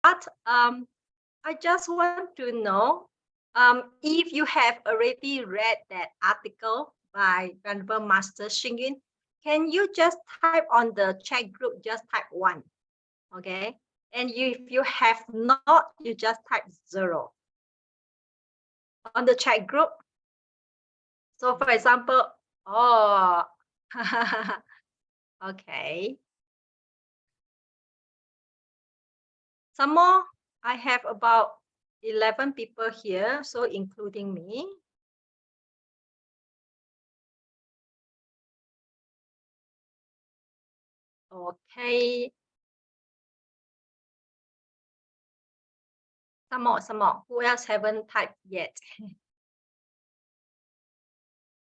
I just want to know if you have already read that article by Venerable Master Xing Yun, can you just type on the chat group, just type 1, okay? And if you have not, you just type 0 on the chat group. So for example, oh, okay. Some more, I have about 11 people here, so including me. Okay. Some more. Who else haven't typed yet?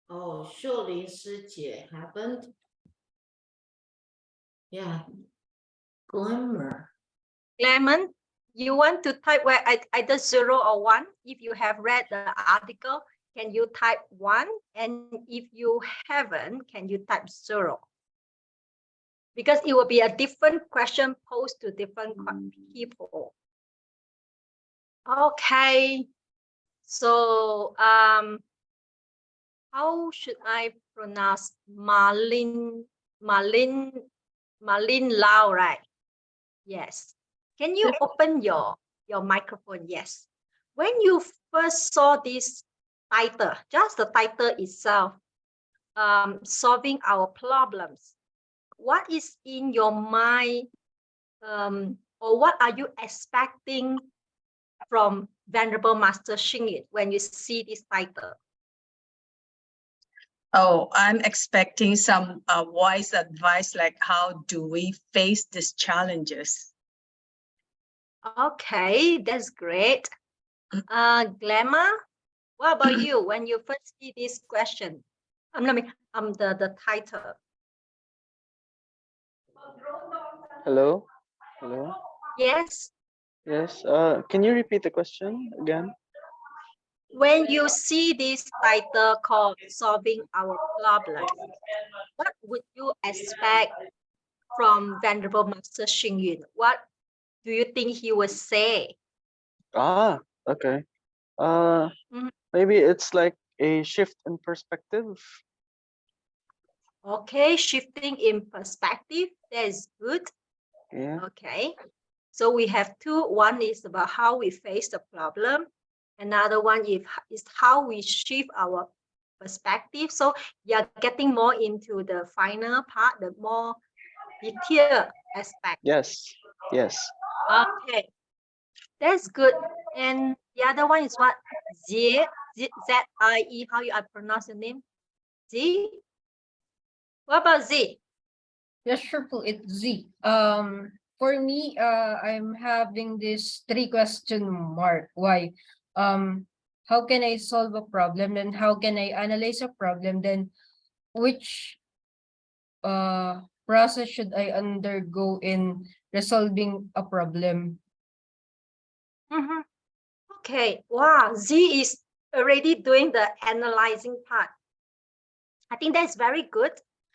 Oh, Shuolin Shijie haven't. Yeah. Glimmer. Clement, you want to type where either 0 or 1? If you have read the article, can you type 1? And if you haven't, can you type 0? Because it will be a different question posed to different people. Okay. So how should I pronounce Malin Lao, right? Yes. Can you open your microphone? Yes. When you first saw this title, just the title itself, solving our problems, what is in your mind, or what are you expecting from Venerable Master Xing Yun when you see this title? Oh, I'm expecting some wise advice, like how do we face these challenges? Okay, that's great. Glamour, what about you when you first see this question? The title. Hello? Hello? Yes. Yes. Can you repeat the question again? When you see this title called Solving Our Problems, what would you expect from Venerable Master Xing Yun? What do you think he would say? Ah, okay. Mhm. Maybe it's like a shift in perspective. Okay, shifting in perspective, that is good. Yeah. Okay, so we have two. One is about how we face the problem. Another one is how we shift our perspective. So you're getting more into the final part, the more detailed aspect. Yes. Yes. Okay, that's good. And the other one is what? Z, Z-I-E, how you pronounce your name? Z? What about Z? Yes, sure po, it's Z. For me, I'm having this 3 question mark. Why? How can I solve a problem? Then how can I analyze a problem? Then which process should I undergo in resolving a problem? Mm-hmm. Okay, wow, Z is already doing the analyzing part. I think that's very good.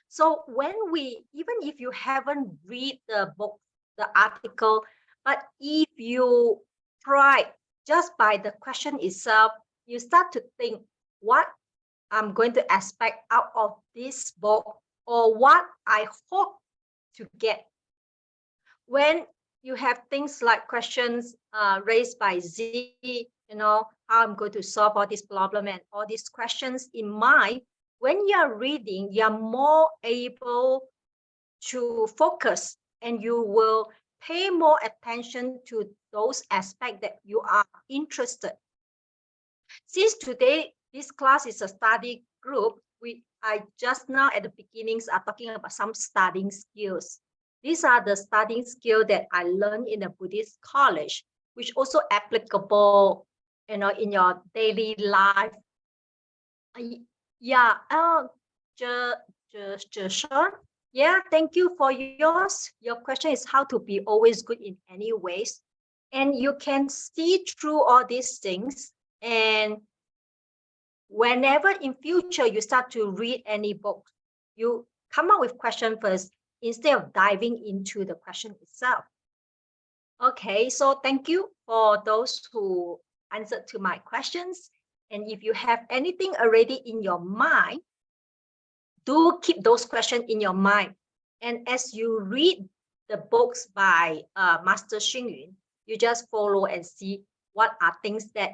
So even if you haven't read the book, the article, but if you try just by the question itself, you start to think what I'm going to expect out of this book, or what I hope to get. When you have things like questions raised by Z, how I'm going to solve all this problem and all these questions in mind, when you're reading, you're more able to focus, and you will pay more attention to those aspects that you are interested. Since today, this class is a study group, I just now at the beginnings are talking about some studying skills. These are the studying skills that I learned in a Buddhist college, which also applicable, in your daily life. Yeah. Sean. Yeah, thank you for yours. Your question is how to be always good in any ways. And you can see through all these things. And whenever in future you start to read any book, you come up with question first instead of diving into the question itself. Okay, so thank you for those who answered to my questions. And if you have anything already in your mind, do keep those questions in your mind. And as you read the books by Master Xing Yun, you just follow and see what are things that,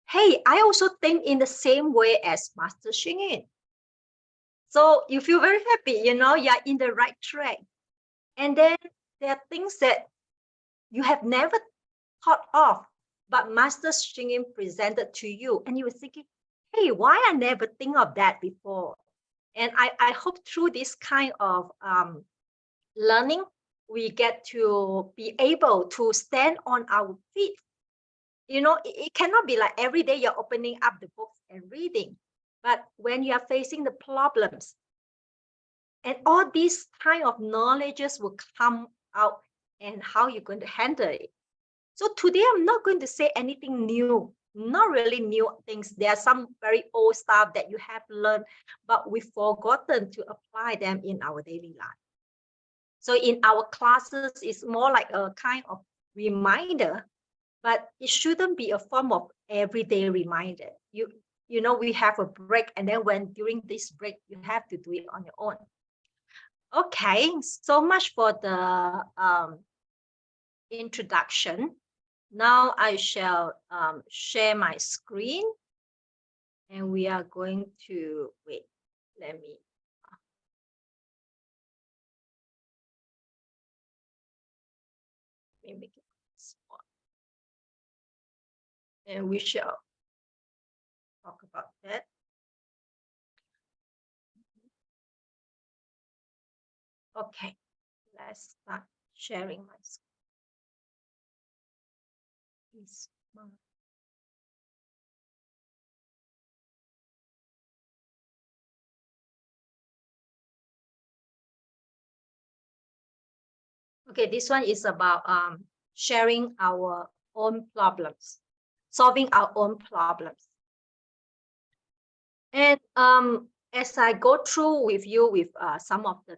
hey, I also think in the same way as Master Xing Yun. So you feel very happy, you know, you're in the right track. And then there are things that you have never thought of, but Master Xing Yun presented to you, and you were thinking, hey, why I never think of that before? And I hope through this kind of learning, we get to be able to stand on our feet. You know, it cannot be like every day you're opening up the books and reading, but when you are facing the problems, and all these kind of knowledges will come out and how you're going to handle it. So today I'm not going to say anything new, not really new things. There are some very old stuff that you have learned, but we've forgotten to apply them in our daily life. So in our classes, it's more like a kind of reminder, but it shouldn't be a form of everyday reminder. You know, we have a break, and then during this break, you have to do it on your own. Okay, so much for the introduction. Now I shall share my screen, and we are going to, wait, let me make it small. And we shall talk about that. Okay, let's start sharing my screen. Okay, this one is about sharing our own problems, solving our own problems. And as I go through with you with some of the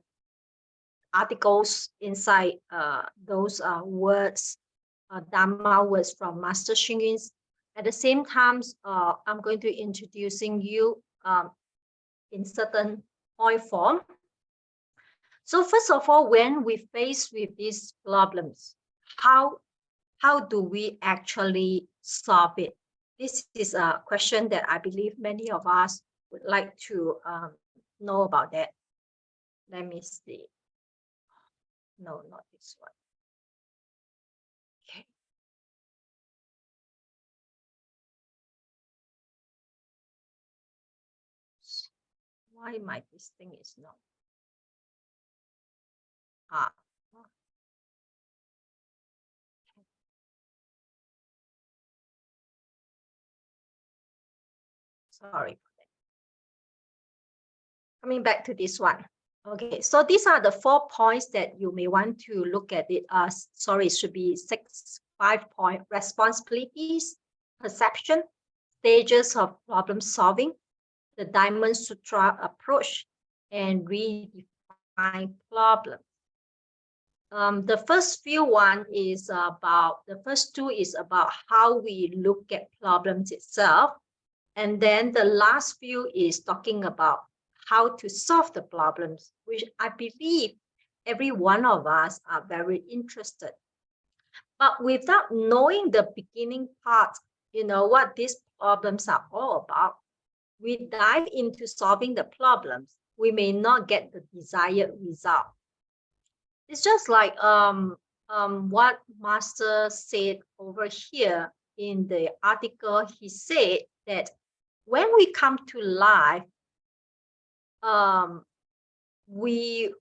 articles inside those words, Dharma words from Master Xing Yun, at the same time, I'm going to introducing you in certain point form. So first of all, when we face with these problems, how do we actually solve it? This is a question that I believe many of us would like to know about that. Let me see. No, not this one. Okay. Why this thing is not? Sorry for that. Coming back to this one. Okay, so these are the 4 points that you may want to look at it. Sorry, it should be 5 point: responsibilities, perception, stages of problem solving, the Diamond Sutra approach, and redefine problem. The first two is about how we look at problems itself. And then the last few is talking about how to solve the problems, which I believe every one of us are very interested. But without knowing the beginning part, you know, what these problems are all about, we dive into solving the problems, we may not get the desired result. It's just like what Master said over here in the article. He said that when we come to life, we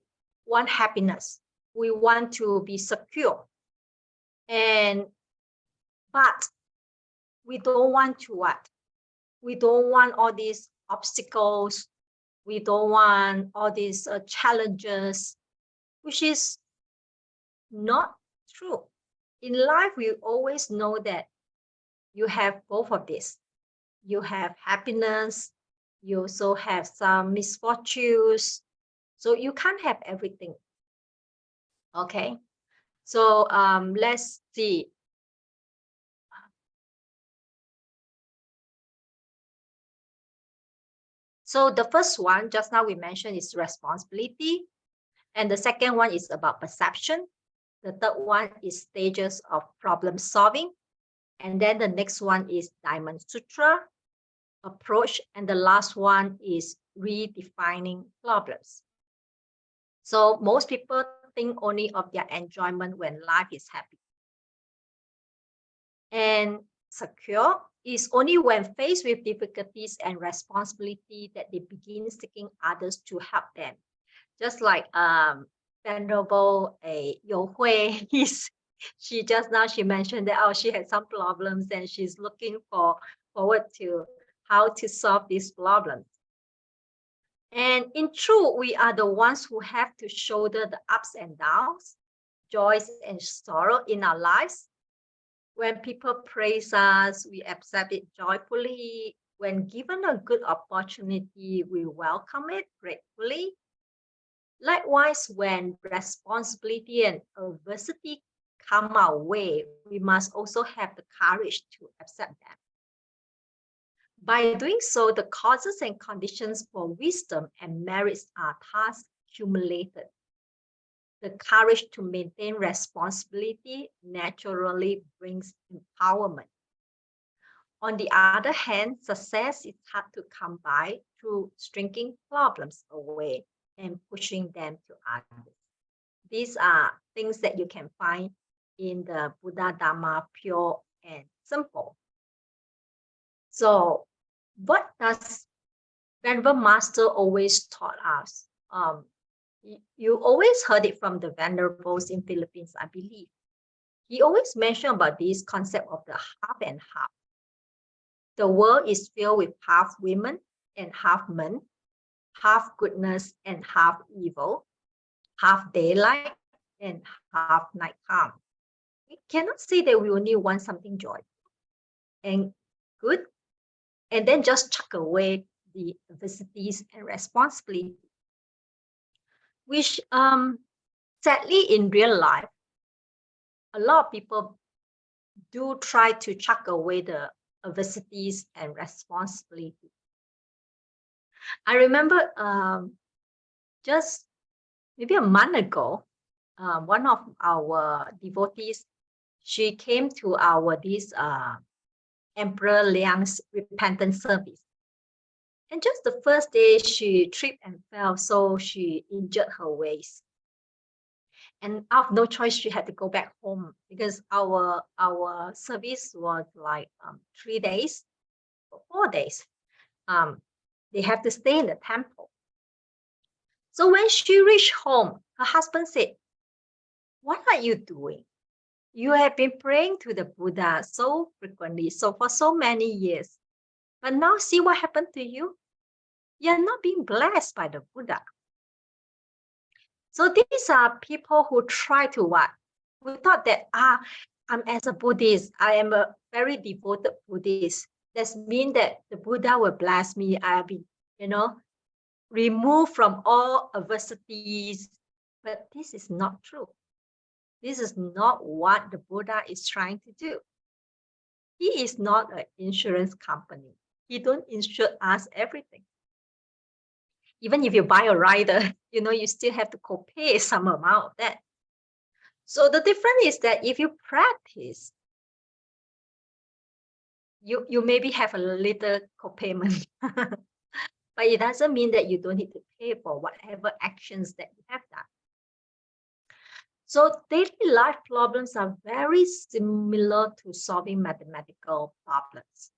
want happiness. We want to be secure. But we don't want to what? We don't want all these obstacles. We don't want all these challenges, which is not true. In life, we always know that you have both of this. You have happiness, you also have some misfortunes. So you can't have everything. Okay. So let's see. So the first one, just now we mentioned, is responsibility. And the second one is about perception. The third one is stages of problem solving. And then the next one is Diamond Sutra approach. And the last one is redefining problems. So most people think only of their enjoyment when life is happy. And secure is only when faced with difficulties and responsibility that they begin seeking others to help them. Just like Venerable Yo Hui, she just now she mentioned that she had some problems and she's looking forward to how to solve these problems. And in truth, we are the ones who have to shoulder the ups and downs, joys and sorrow in our lives. When people praise us, we accept it joyfully. When given a good opportunity, we welcome it gratefully. Likewise, when responsibility and adversity come our way, we must also have the courage to accept them. By doing so, the causes and conditions for wisdom and merits are thus accumulated. The courage to maintain responsibility naturally brings empowerment. On the other hand, success is hard to come by through shrinking problems away and pushing them to others. These are things that you can find in the Buddha Dharma Pure and Simple. So what does Venerable Master always taught us? You always heard it from the Venerables in Philippines, I believe. He always mentioned about this concept of the half and half. The world is filled with half women and half men, half goodness and half evil, half daylight and half night calm. We cannot say that we only want something joyful and good, and then just chuck away the adversities and responsibility. Which sadly in real life, a lot of people do try to chuck away the adversities and responsibility. I remember just maybe a month ago, one of our devotees, she came to our Emperor Liang's repentance service. And just the first day, she tripped and fell, so she injured her waist. And out of no choice, she had to go back home because our service was like 3 days or 4 days. They have to stay in the temple. So when she reached home, her husband said, "What are you doing? You have been praying to the Buddha so frequently, so for so many years. But now see what happened to you? You're not being blessed by the Buddha." So these are people who try to what? Who thought that, I'm as a Buddhist, I am a very devoted Buddhist. That means that the Buddha will bless me. I'll be, removed from all adversities. But this is not true. This is not what the Buddha is trying to do. He is not an insurance company. He don't insure us everything. Even if you buy a rider, you still have to co-pay some amount of that. So the difference is that if you practice, you maybe have a little co-payment, but it doesn't mean that you don't need to pay for whatever actions that you have done. So daily life problems are very similar to solving mathematical problems.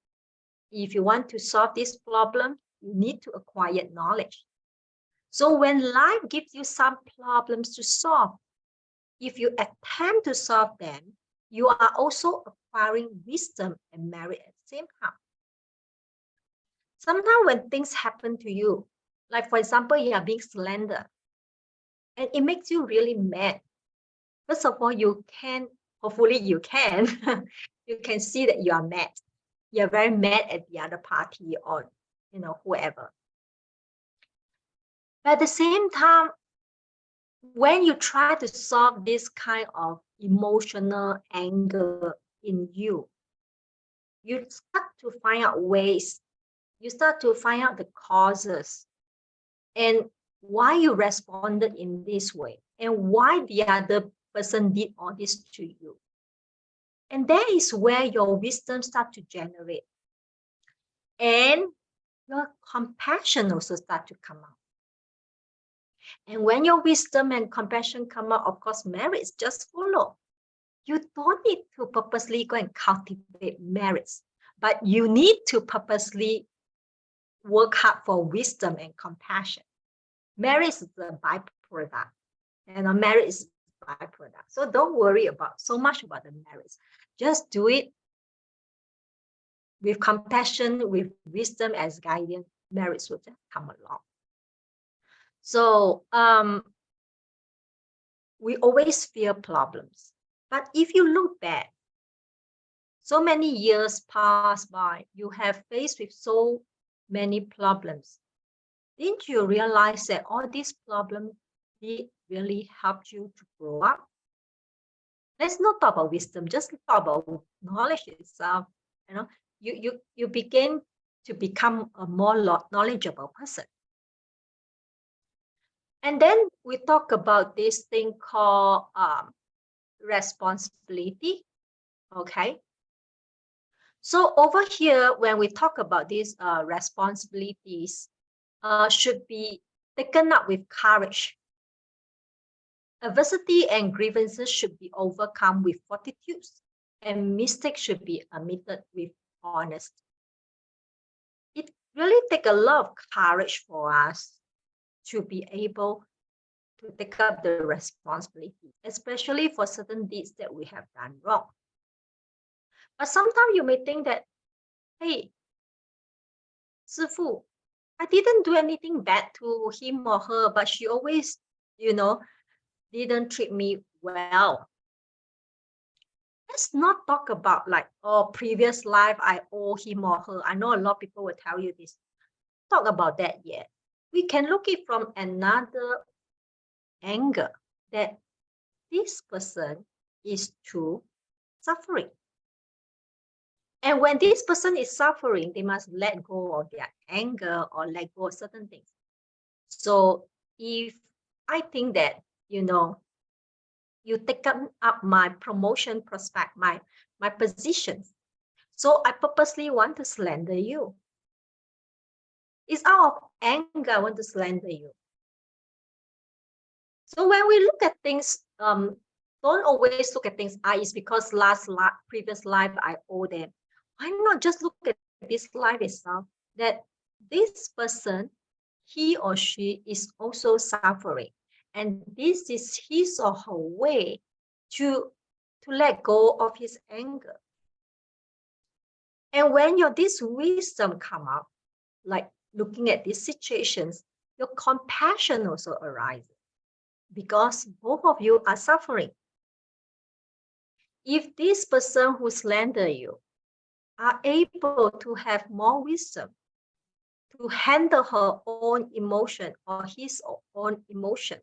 If you want to solve this problem, you need to acquire knowledge. So when life gives you some problems to solve, if you attempt to solve them, you are also acquiring wisdom and merit at the same time. Sometimes when things happen to you, like for example, you are being slandered, and it makes you really mad. First of all, hopefully you can, you can see that you are mad. You're very mad at the other party or, whoever. But at the same time, when you try to solve this kind of emotional anger in you. You start to find out ways, you start to find out the causes and why you responded in this way and why the other person did all this to you. And that is where your wisdom starts to generate. And your compassion also start to come out. And when your wisdom and compassion come out, of course, merits just follow. You don't need to purposely go and cultivate merits, but you need to purposely work hard for wisdom and compassion. Merit is the byproduct, and a merit is byproduct. So don't worry so much about the merits. Just do it with compassion, with wisdom as guidance. Merits will just come along. So we always fear problems. But if you look back, so many years pass by, you have faced with so many problems. Didn't you realize that all these problems did really help you to grow up? Let's not talk about wisdom, just talk about knowledge itself. You begin to become a more knowledgeable person. And then we talk about this thing called responsibility. Okay. So over here, when we talk about these responsibilities, should be taken up with courage. Adversity and grievances should be overcome with fortitude, and mistakes should be admitted with honesty. It really takes a lot of courage for us to be able to take up the responsibility, especially for certain deeds that we have done wrong. But sometimes you may think that, hey, 师父, I didn't do anything bad to him or her, but she always, didn't treat me well. Let's not talk about like, oh, previous life, I owe him or her. I know a lot of people will tell you this. Talk about that yet. We can look at it from another angle, that this person is too suffering. And when this person is suffering, they must let go of their anger or let go of certain things. So if I think that, you take up my promotion prospect, my position, so I purposely want to slander you. It's out of anger I want to slander you. So when we look at things, don't always look at things, it's because previous life I owe them. Why not just look at this life itself, that this person, he or she is also suffering. And this is his or her way to let go of his anger. And when this wisdom come up, like looking at these situations, your compassion also arises, because both of you are suffering. If this person who slander you are able to have more wisdom to handle her own emotion or his own emotion,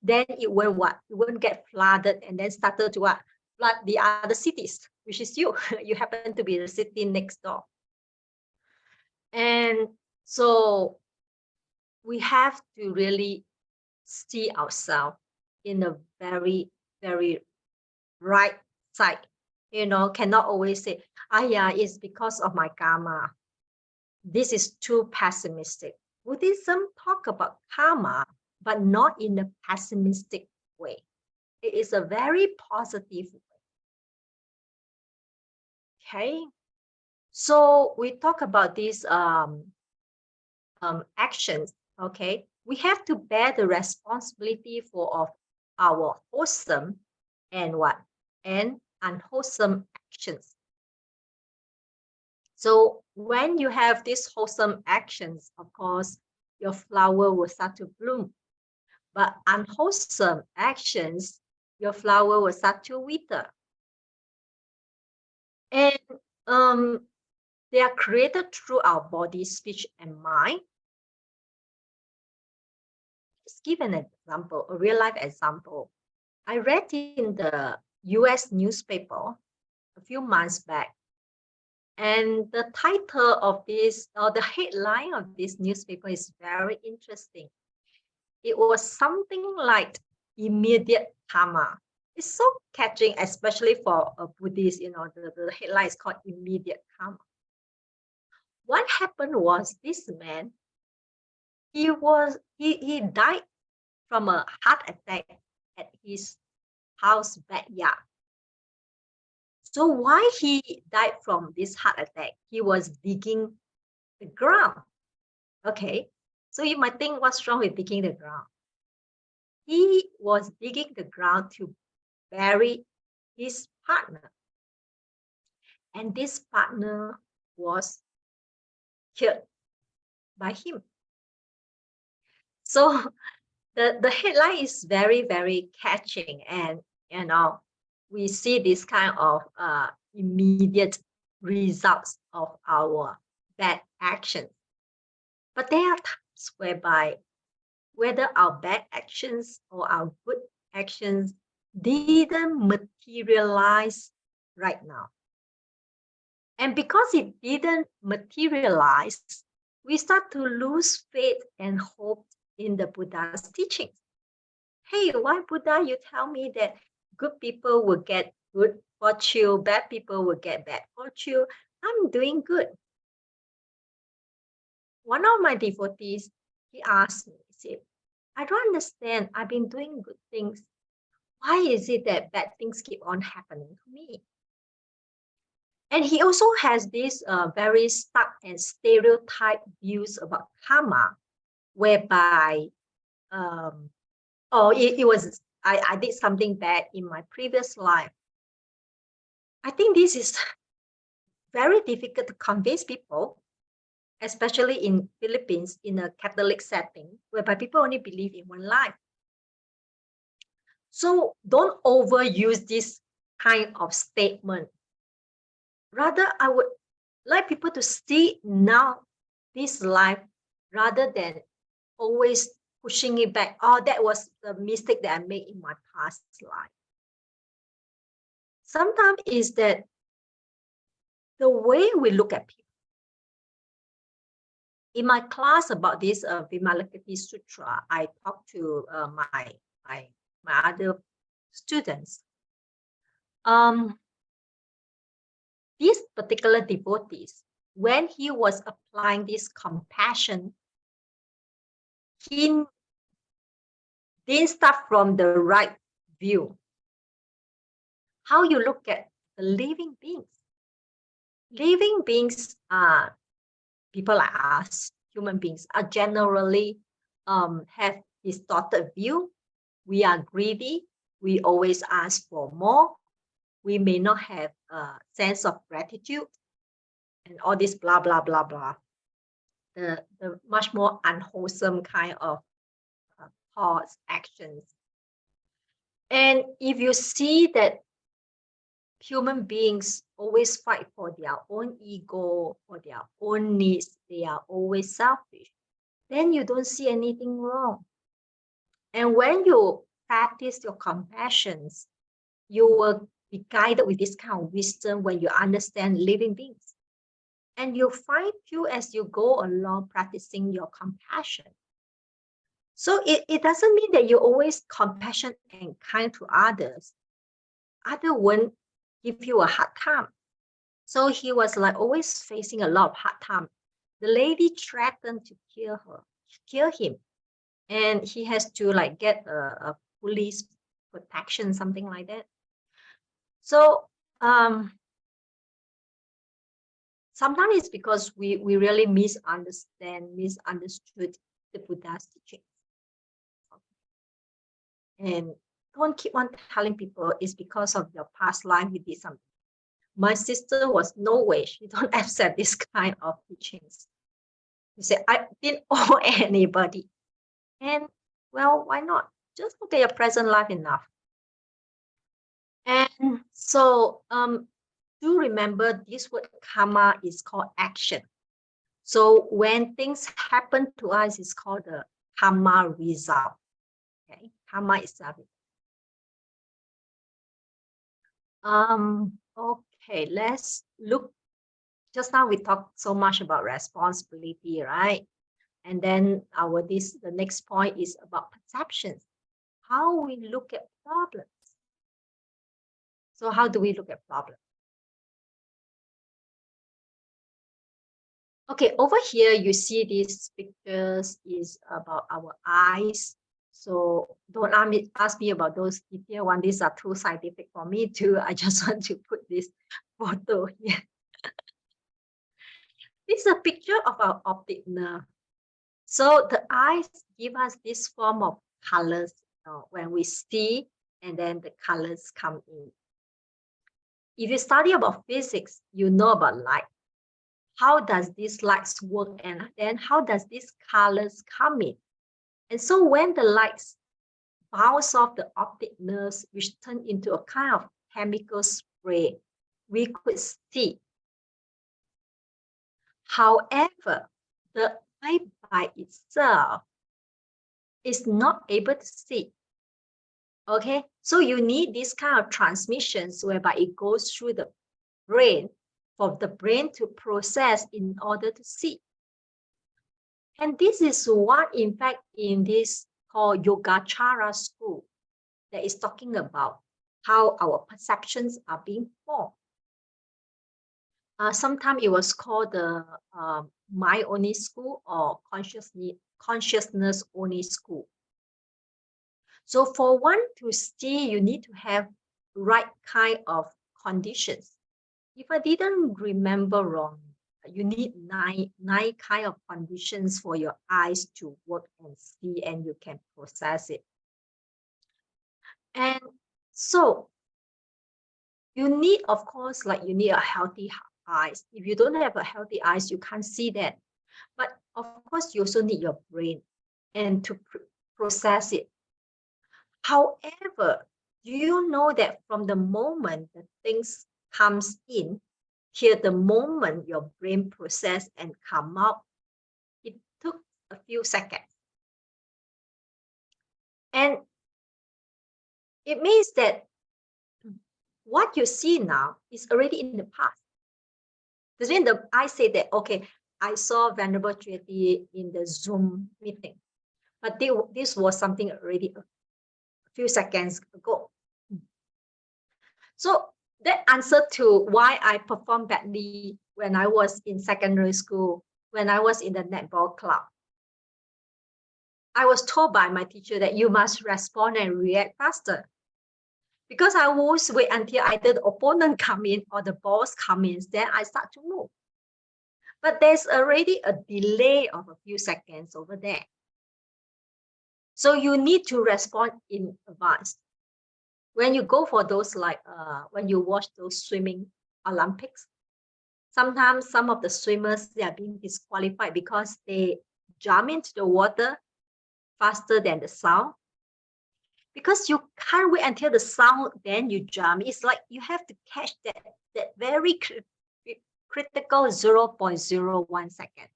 then it won't get flooded and then started to flood the other cities, which is you. You happen to be the city next door. And so we have to really see ourselves in a very, very right side. Cannot always say, yeah, it's because of my karma. This is too pessimistic. Buddhism talk about karma, but not in a pessimistic way. It is a very positive way. Okay. So we talk about these actions. Okay. We have to bear the responsibility of our wholesome and unwholesome actions. So when you have these wholesome actions, of course, your flower will start to bloom. But unwholesome actions, your flower will start to wither. And they are created through our body, speech, and mind. Let's give an example, a real life example. I read in the US newspaper a few months back. And the title of this, or the headline of this newspaper is very interesting. It was something like immediate karma. It's so catching, especially for a Buddhist, the headline is called immediate karma. What happened was this man, he died from a heart attack at his house backyard. So why he died from this heart attack? He was digging the ground. Okay, so you might think, what's wrong with digging the ground? He was digging the ground to bury his partner. And this partner was killed by him. So the headline is very, very catching, and we see this kind of immediate results of our bad actions. But there are times whereby whether our bad actions or our good actions didn't materialize right now. And because it didn't materialize, we start to lose faith and hope in the Buddha's teachings. Hey, why Buddha, you tell me that good people will get good fortune, bad people will get bad fortune? I'm doing good. One of my devotees, he asked me, he said, I don't understand. I've been doing good things. Why is it that bad things keep on happening to me? And he also has this very stuck and stereotype views about karma, whereby, it was, I did something bad in my previous life. I think this is very difficult to convince people, especially in Philippines, in a Catholic setting, whereby people only believe in one life. So don't overuse this kind of statement. Rather, I would like people to see now this life rather than always pushing it back. Oh, that was the mistake that I made in my past life. Sometimes is that the way we look at people. In my class about this Vimalakirti Sutra, I talked to my other students. This particular devotees, when he was applying this compassion, he didn't start from the right view. How you look at the living beings. Living beings are people like us, human beings, are generally have distorted view. We are greedy. We always ask for more. We may not have a sense of gratitude and all this blah, blah, blah, blah. The much more unwholesome kind of thoughts, actions. And if you see that human beings always fight for their own ego, for their own needs, they are always selfish, then you don't see anything wrong. And when you practice your compassions, you will be guided with this kind of wisdom when you understand living beings. And you find you as you go along practicing your compassion. So it doesn't mean that you're always compassionate and kind to others. Others won't give you a hard time. So he was like always facing a lot of hard time. The lady threatened to kill him. And he has to like get a police protection, something like that. So sometimes it's because we really misunderstood the Buddha's teaching. And don't keep on telling people it's because of your past life you did something. My sister was no way, she don't accept this kind of teachings. You say, I didn't owe anybody. And well, why not? Just look at your present life enough. And so do remember this word karma is called action. So when things happen to us, it's called the karma result. Okay, karma is Okay, let's look. Just now we talked so much about responsibility, right? And then the next point is about perceptions. How we look at problems. So how do we look at problems? Okay, over here you see these pictures is about our eyes. So don't ask me about those detail one. These are too scientific for me too. I just want to put this photo here. This is a picture of our optic nerve. So the eyes give us this form of colors when we see, and then the colors come in. If you study about physics, you know about light. How does these lights work, and then how does these colors come in? And so when the lights bounce off the optic nerves, which turn into a kind of chemical spray, we could see. However, the eye by itself is not able to see. Okay, so you need this kind of transmissions whereby it goes through the brain for the brain to process in order to see. And this is what, in fact, in this called Yogacara school that is talking about how our perceptions are being formed. Sometimes it was called the mind only school or consciousness only school. So for one to see, you need to have right kind of conditions. If I didn't remember wrong, you need nine kind of conditions for your eyes to work and see, and you can process it. And so you need, of course, you need a healthy eyes. If you don't have a healthy eyes, you can't see that. But of course, you also need your brain and to process it. However, do you know that from the moment the things comes in, here the moment your brain process and come out, it took a few seconds. And it means that what you see now is already in the past. This means I say that, okay, I saw Venerable Trinity in the Zoom meeting, but this was something already a few seconds ago. So that answer to why I performed badly when I was in secondary school, when I was in the netball club. I was told by my teacher that you must respond and react faster. Because I always wait until either the opponent come in or the balls come in, then I start to move. But there's already a delay of a few seconds over there. So you need to respond in advance. When you go for those when you watch those swimming Olympics, sometimes some of the swimmers, they are being disqualified because they jump into the water faster than the sound. Because you can't wait until the sound, then you jump. It's like you have to catch that very critical 0.01 second.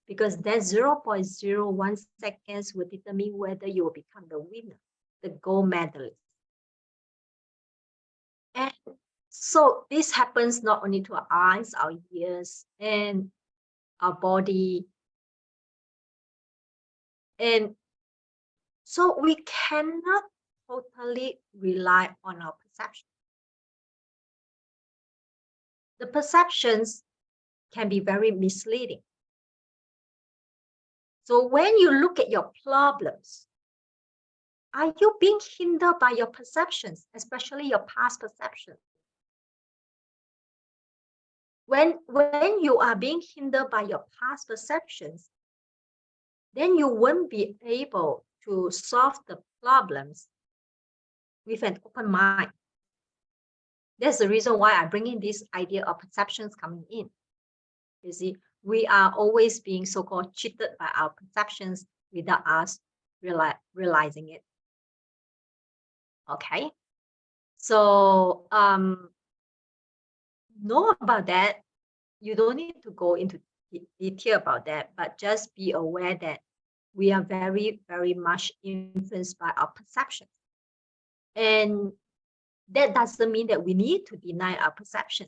Because that 0.01 seconds will determine whether you will become the winner, the gold medalist. And so this happens not only to our eyes, our ears, and our body. And so we cannot totally rely on our perception. The perceptions can be very misleading. So when you look at your problems, are you being hindered by your perceptions, especially your past perceptions? When you are being hindered by your past perceptions, then you won't be able to solve the problems with an open mind. That's the reason why I bring in this idea of perceptions coming in. You see, we are always being so-called cheated by our perceptions without us realizing it. Okay, so know about that. You don't need to go into detail about that, but just be aware that we are very, very much influenced by our perceptions. And that doesn't mean that we need to deny our perception.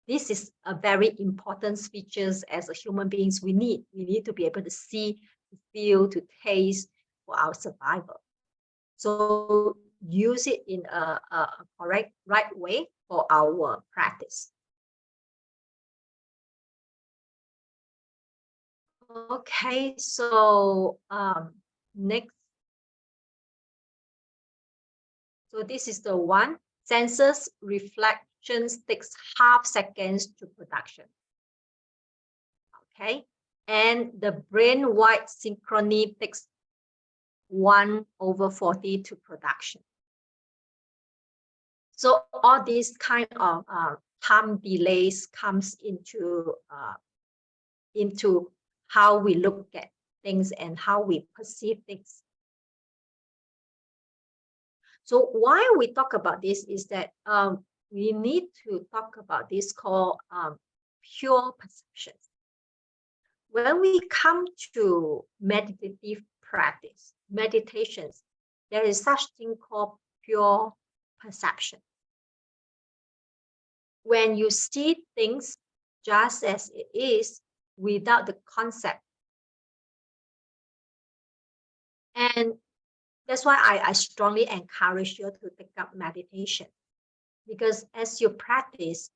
This is a very important features as a human beings we need. We need to be able to see, to feel, to taste for our survival. So use it in a correct, right way for our practice. Okay, so next. So this is the one. Senses reflections takes half seconds to production. Okay, and the brain-wide synchrony takes 1/40 to production. So all these kind of time delays comes into how we look at things and how we perceive things. So why we talk about this is that we need to talk about this called pure perceptions. When we come to meditative practice, meditations, there is such thing called pure perception. When you see things just as it is without the concept. And that's why I strongly encourage you to take up meditation. Because as you practice,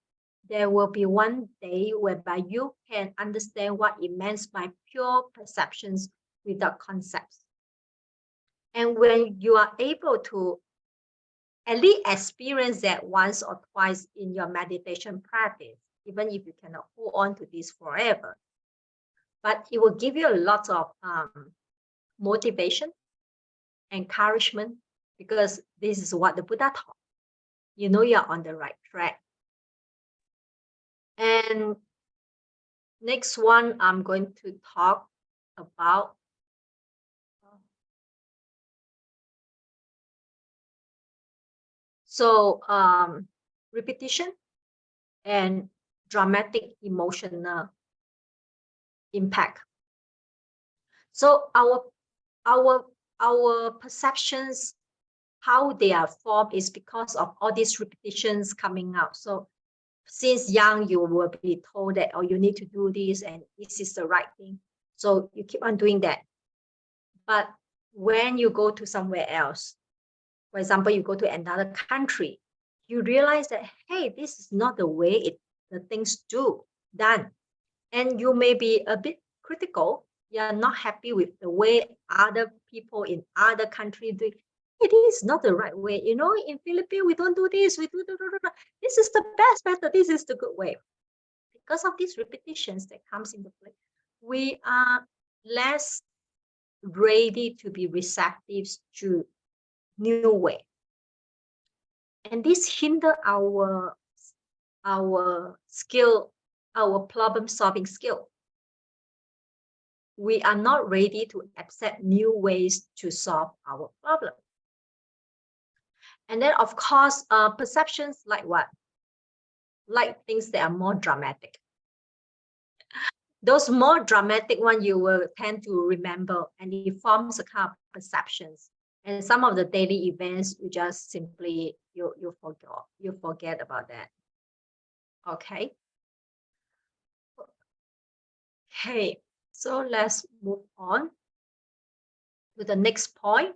there will be one day whereby you can understand what it means by pure perceptions without concepts. And when you are able to at least experience that once or twice in your meditation practice, even if you cannot hold on to this forever, but it will give you a lot of motivation, encouragement, because this is what the Buddha taught. You know you're on the right track. And next one, I'm going to talk about repetition and dramatic emotional impact. So our perceptions, how they are formed, is because of all these repetitions coming out. So since young, you will be told that, oh, you need to do this and this is the right thing. So you keep on doing that. But when you go to somewhere else, for example, you go to another country, you realize that, hey, this is not the way the things done. And you may be a bit critical. You're not happy with the way other people in other countries do it. It is not the right way. You know, in Philippines, we don't do this. We do. This is the best method. This is the good way. Because of these repetitions that comes into play, we are less ready to be receptive to new way. And this hinder our skill, our problem-solving skill. We are not ready to accept new ways to solve our problem. And then, of course, perceptions like what? Like things that are more dramatic. Those more dramatic ones you will tend to remember, and it forms a kind of perceptions. And some of the daily events, you just simply, you forget about that. Okay. Okay, so let's move on to the next point.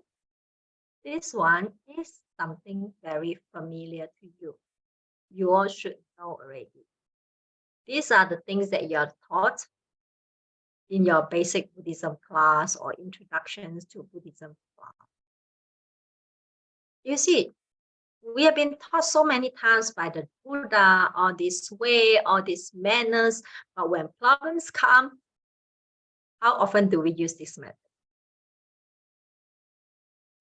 This one is something very familiar to you. You all should know already. These are the things that you are taught in your basic Buddhism class or introductions to Buddhism class. You see, we have been taught so many times by the Buddha, all this way, all these manners, but when problems come, how often do we use this method?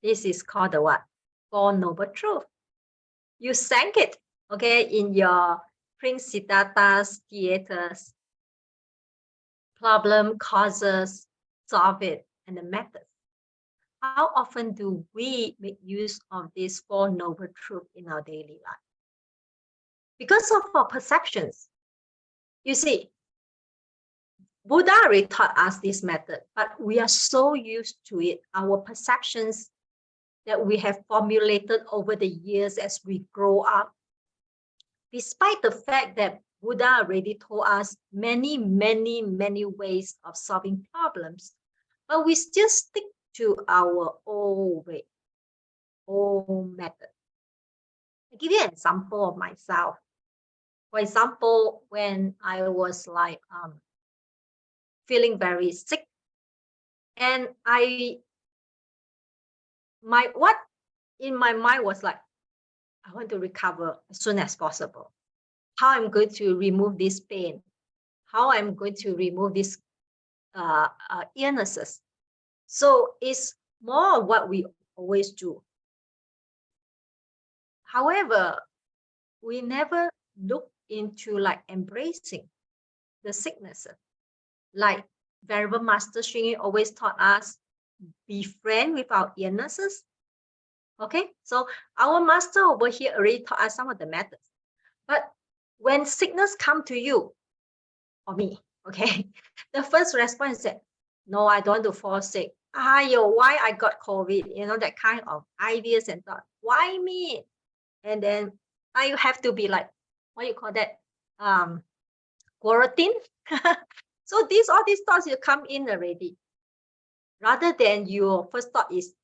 This is called the what? Four Noble Truths. You sang it, okay, in your Prince Siddhartha's theaters. Problem, causes, solve it, and the methods. How often do we make use of these Four Noble Truths in our daily life? Because of our perceptions. You see, Buddha already taught us this method, but we are so used to it. Our perceptions, that we have formulated over the years as we grow up. Despite the fact that Buddha already told us many ways of solving problems, but we still stick to our old way, old method. I'll give you an example of myself. For example, when I was like feeling very sick, and what in my mind was like, I want to recover as soon as possible. How I'm going to remove this pain, how I'm going to remove these illnesses. So it's more of what we always do. However, we never look into like embracing the sicknesses. Like Venerable Master Xun Yun always taught us, be friend with our illnesses. Okay, so our master over here already taught us some of the methods. But when sickness come to you or me, okay, the first response is that, no, I don't want to fall sick. Why I got COVID? You know, that kind of ideas and thought. Why me? And then I have to be like, what you call that? Quarantine. So all these thoughts will come in already. Rather than your first thought is,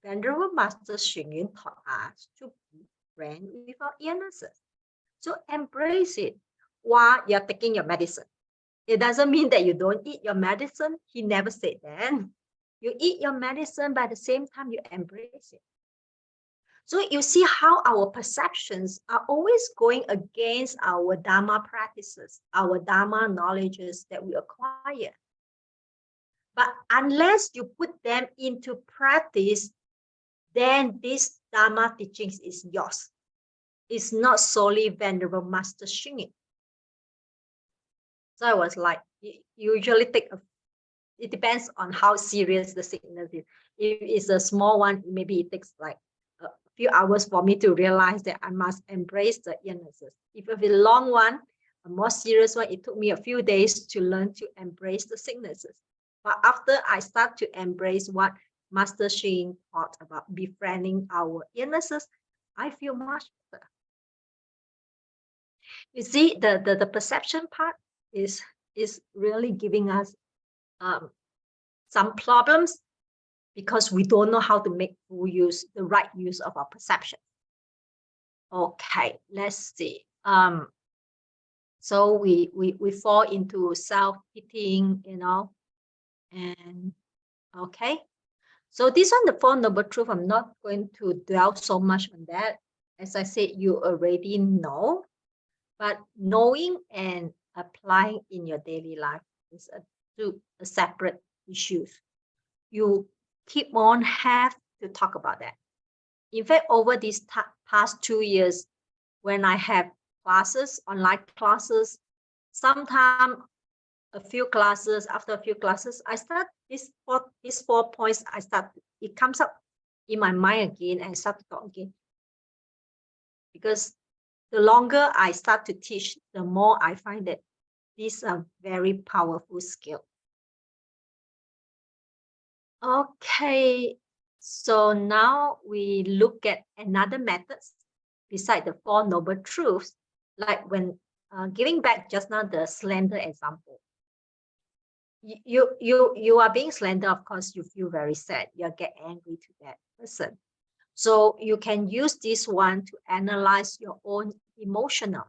Venerable Master Xun Yun taught us to be friend with our illnesses. So embrace it while you're taking your medicine. It doesn't mean that you don't eat your medicine. He never said that. You eat your medicine, but at the same time, you embrace it. So you see how our perceptions are always going against our Dharma practices, our Dharma knowledges that we acquire. But unless you put them into practice, then this Dharma teachings is yours. It's not solely Venerable Master Xun Yun. So I was like, usually it depends on how serious the sickness is. If it's a small one, maybe it takes like a few hours for me to realize that I must embrace the illnesses. If it's a long one, a more serious one, it took me a few days to learn to embrace the sicknesses. But after I start to embrace what Master Xun Yun taught about befriending our illnesses, I feel much better. You see, the perception part is really giving us some problems because we don't know how to make the right use of our perception. Okay, let's see. So we fall into self-pitying, you know, and okay. So this one, the Four Noble Truths, I'm not going to dwell so much on that. As I said, you already know, but knowing and applying in your daily life is a separate issue. You keep on have to talk about that. In fact, over these past 2 years, when I have classes, online classes, sometimes after a few classes, I start these 4 points, it comes up in my mind again and I start to talk again. Because the longer I start to teach, the more I find that these are very powerful skills. Okay, so now we look at another methods beside the Four Noble Truths, like when giving back just now the slender example. You are being slender, of course, you feel very sad, you get angry to that person. So you can use this one to analyze your own emotional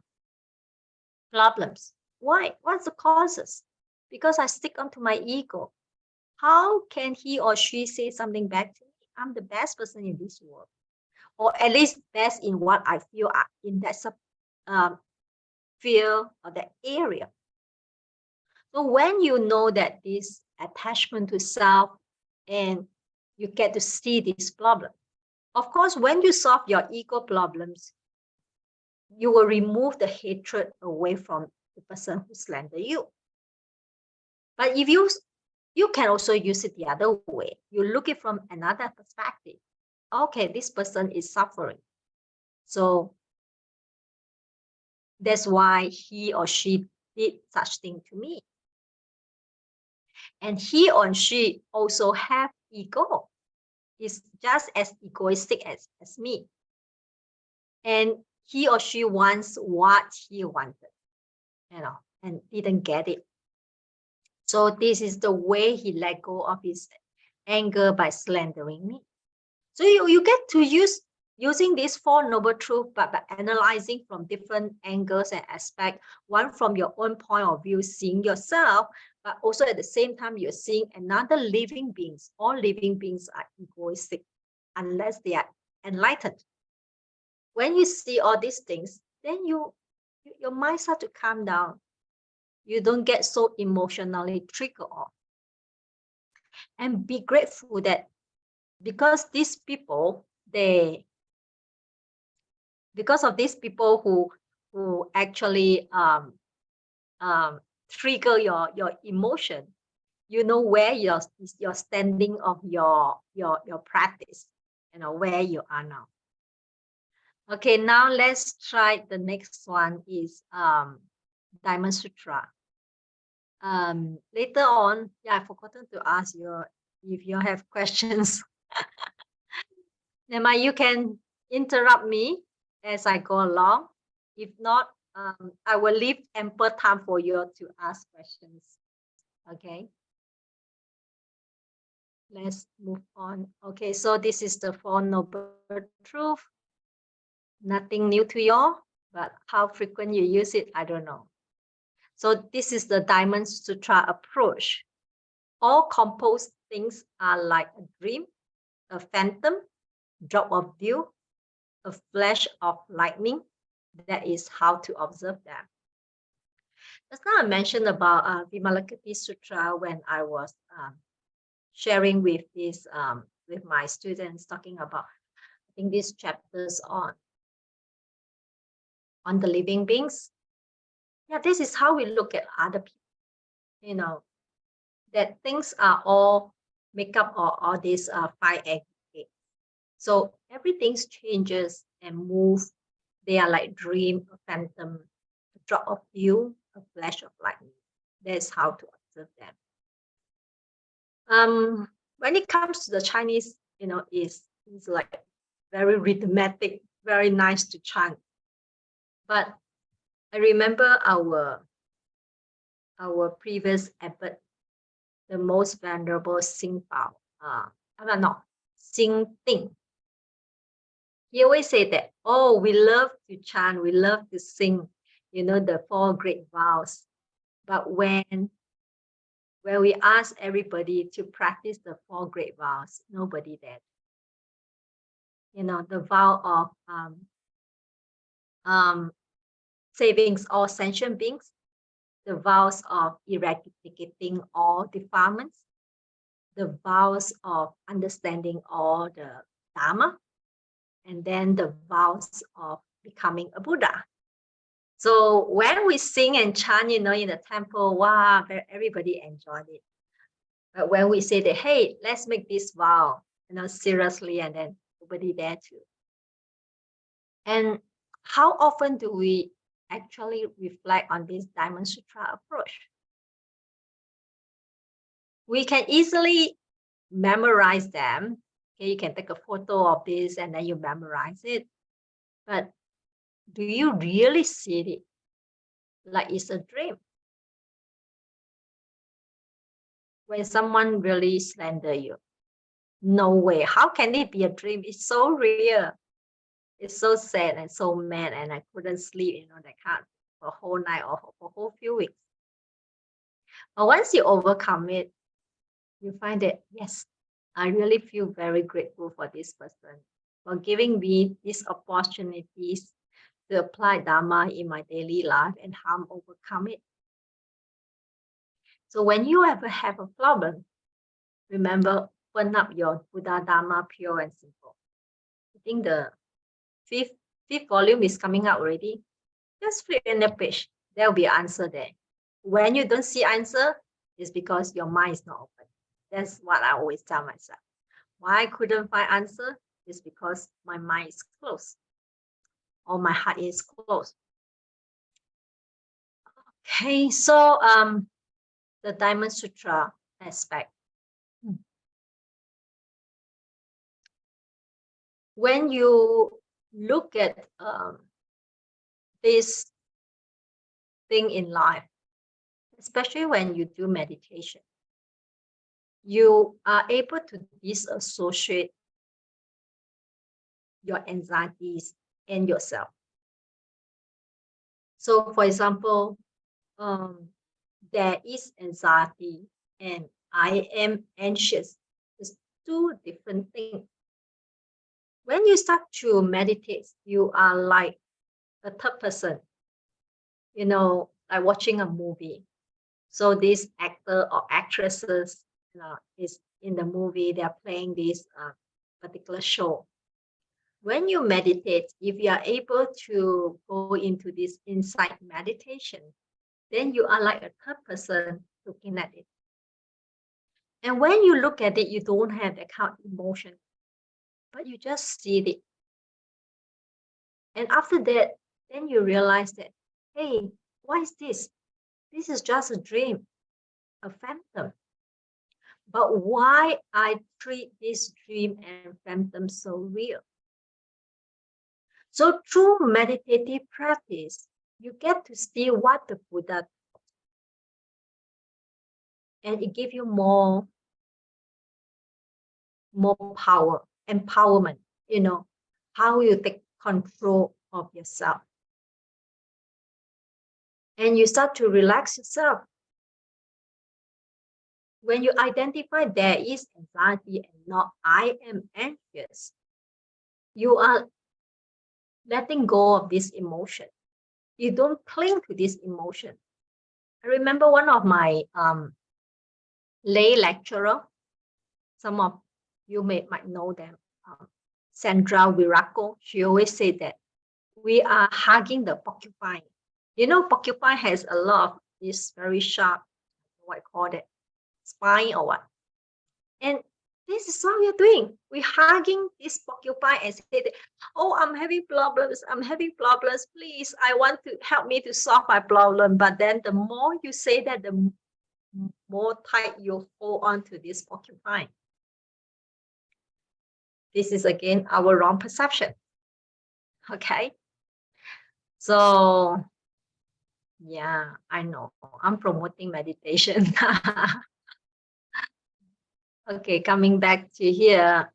problems. Why? What's the causes? Because I stick onto my ego. How can he or she say something back to me? I'm the best person in this world, or at least best in what I feel in that field or that area. So when you know that this attachment to self and you get to see this problem, of course, when you solve your ego problems, you will remove the hatred away from the person who slandered you. But if you can also use it the other way. You look it from another perspective. Okay, this person is suffering. So that's why he or she did such thing to me. And he or she also have ego. is just as egoistic as me. And he or she wants what he wanted, and didn't get it. So this is the way he let go of his anger by slandering me. So you get to using these 4 noble truths, but by analyzing from different angles and aspects, one from your own point of view, seeing yourself, but also at the same time, you're seeing another living beings. All living beings are egoistic unless they are enlightened. When you see all these things, then your mind starts to calm down. You don't get so emotionally triggered off. And be grateful that because these people, because of these people who actually trigger your emotion, you know where you're standing of your practice, where you are now. Okay, now let's try the next one is Diamond Sutra. Later on, I forgotten to ask you if you have questions. Nema, you can interrupt me as I go along. If not, I will leave ample time for you to ask questions. Okay. Let's move on. Okay, so this is the 4 noble truths. Nothing new to you, but how frequent you use it, I don't know. So this is the Diamond Sutra approach. All composed things are like a dream, a phantom, drop of dew, a flash of lightning. That is how to observe them. Just now I mentioned about Vimalakirti Sutra when I was sharing with this with my students, talking about, I think, these chapters on the living beings. Yeah, this is how we look at other people. That things are all make up of all these 5 aggregates. So everything changes and moves. They are like dream, a phantom, a drop of dew, a flash of lightning. That's how to observe them. When it comes to the Chinese, is like very rhythmic, very nice to chant. But I remember our previous abbot, the most venerable Xing Bao, Xing Ding. He always said that, oh, we love to chant, we love to sing, the 4 great vows. But when we ask everybody to practice the 4 great vows, nobody did. The vow of saving all sentient beings, the vows of eradicating all defilements, the vows of understanding all the Dharma, and then the vows of becoming a Buddha. So when we sing and chant, in the temple, wow, everybody enjoyed it. But when we say that, hey, let's make this vow, seriously, and then nobody there to. And how often do we actually reflect on this Diamond Sutra approach? We can easily memorize them. Okay, you can take a photo of this and then you memorize it. But do you really see it like it's a dream? When someone really slander you, no way. How can it be a dream? It's so real. It's so sad and so mad, and I couldn't sleep, that kind for a whole night or for a whole few weeks. But once you overcome it, you find that, yes, I really feel very grateful for this person for giving me these opportunities to apply Dharma in my daily life and how overcome it. So when you ever have a problem, remember, open up your Buddha Dharma pure and simple. I think the fifth volume is coming out already. Just flip in the page. There will be an answer there. When you don't see answer, it's because your mind is not open. That's what I always tell myself. Why I couldn't find answer is because my mind is closed or my heart is closed. Okay, so the Diamond Sutra aspect. when you look at this thing in life, especially when you do meditation, you are able to disassociate your anxieties and yourself. So, for example, there is anxiety and I am anxious. It's two different things. When you start to meditate, you are like a third person, like watching a movie. So this actor or actresses is in the movie, they're playing this particular show. When you meditate, if you are able to go into this insight meditation, then you are like a third person looking at it. And when you look at it, you don't have that kind of emotion, but you just see it. And after that, then you realize that, hey, what is this? This is just a dream, a phantom. But why I treat this dream and phantom so real? So through meditative practice, you get to see what the Buddha taught. And it gives you more power, empowerment, how you take control of yourself. And you start to relax yourself. When you identify there is anxiety and not I am anxious, you are letting go of this emotion. You don't cling to this emotion. I remember one of my lay lecturer, some of you might know them, Sandra Viraco. She always said that we are hugging the porcupine. Porcupine has a lot of this very sharp, what I call it, spine or what. And this is what we're doing. We're hugging this porcupine and say that, oh, I'm having problems. Please, I want to help me to solve my problem. But then the more you say that, the more tight you hold on to this porcupine. This is again our wrong perception. Okay. So yeah, I know I'm promoting meditation. Okay, coming back to here.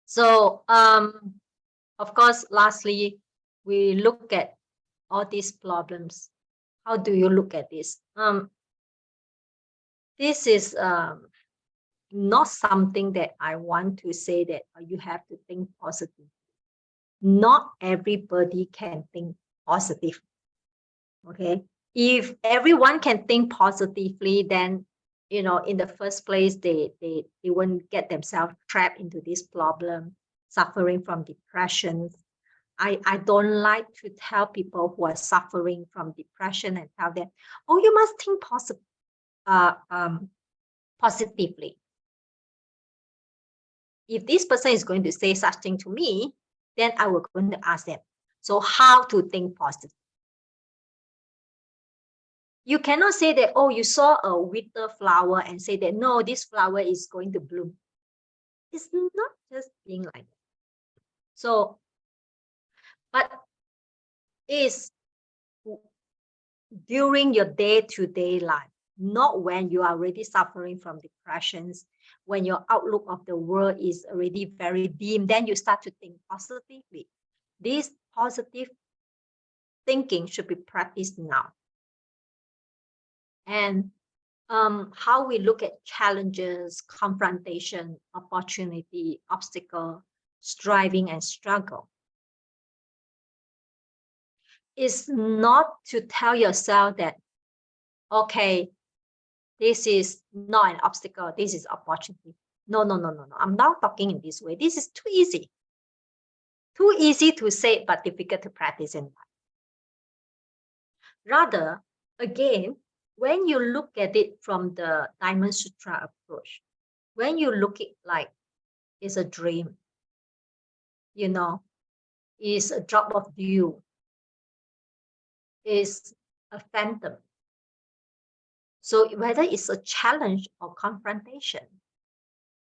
So of course, lastly, we look at all these problems. How do you look at this? This is not something that I want to say that you have to think positive. Not everybody can think positive. Okay, if everyone can think positively, then in the first place they won't get themselves trapped into this problem, suffering from depression. I don't like to tell people who are suffering from depression and tell them, oh, you must think positively. If this person is going to say such thing to me, then I will going to ask them, so how to think positive? You cannot say that, oh, you saw a withered flower and say that, no, this flower is going to bloom. It's not just being like that. So, but it's during your day-to-day life, not when you are already suffering from depressions, when your outlook of the world is already very dim, then you start to think positively. This positive thinking should be practiced now. And how we look at challenges, confrontation, opportunity, obstacle, striving, and struggle is not to tell yourself that, okay, this is not an obstacle, this is opportunity. No. I'm not talking in this way. This is too easy. Too easy to say, but difficult to practice in life. Rather, again, when you look at it from the Diamond Sutra approach, when you look at it like it's a dream, it's a drop of dew, it's a phantom. So whether it's a challenge or confrontation,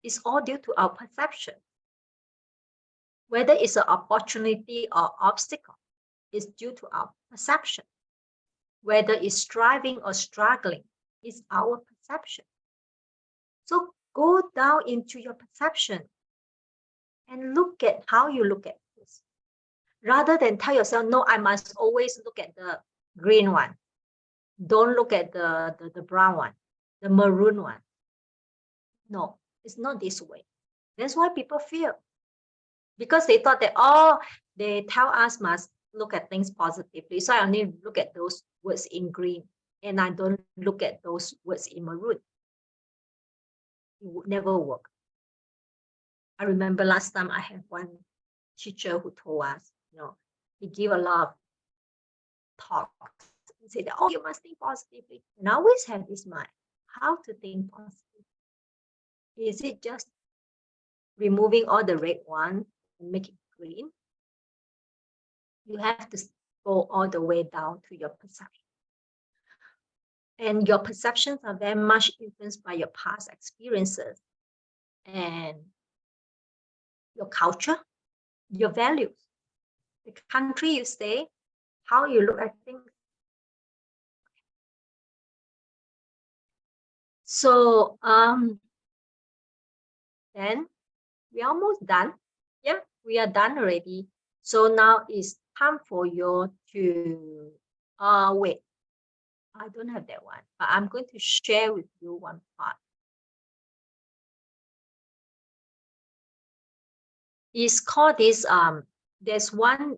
it's all due to our perception. whether it's an opportunity or obstacle, is due to our perception. Whether it's striving or struggling, is our perception. So go down into your perception and look at how you look at this. Rather than tell yourself, no, I must always look at the green one. Don't look at the brown one, the maroon one. No, it's not this way. That's why people fear. Because they thought that, oh, they tell us must look at things positively. So I only look at those words in green and I don't look at those words in maroon. It would never work. I remember last time I had one teacher who told us, he gave a lot of talks and said, oh, you must think positively. And I always have this mind, how to think positively. Is it just removing all the red one and make it green? You have to go all the way down to your perception. And your perceptions are very much influenced by your past experiences and your culture, your values, the country you stay, how you look at things. So then we're almost done. Yeah, we are done already. So now it's time for you to wait. I don't have that one, but I'm going to share with you one part. It's called this, there's one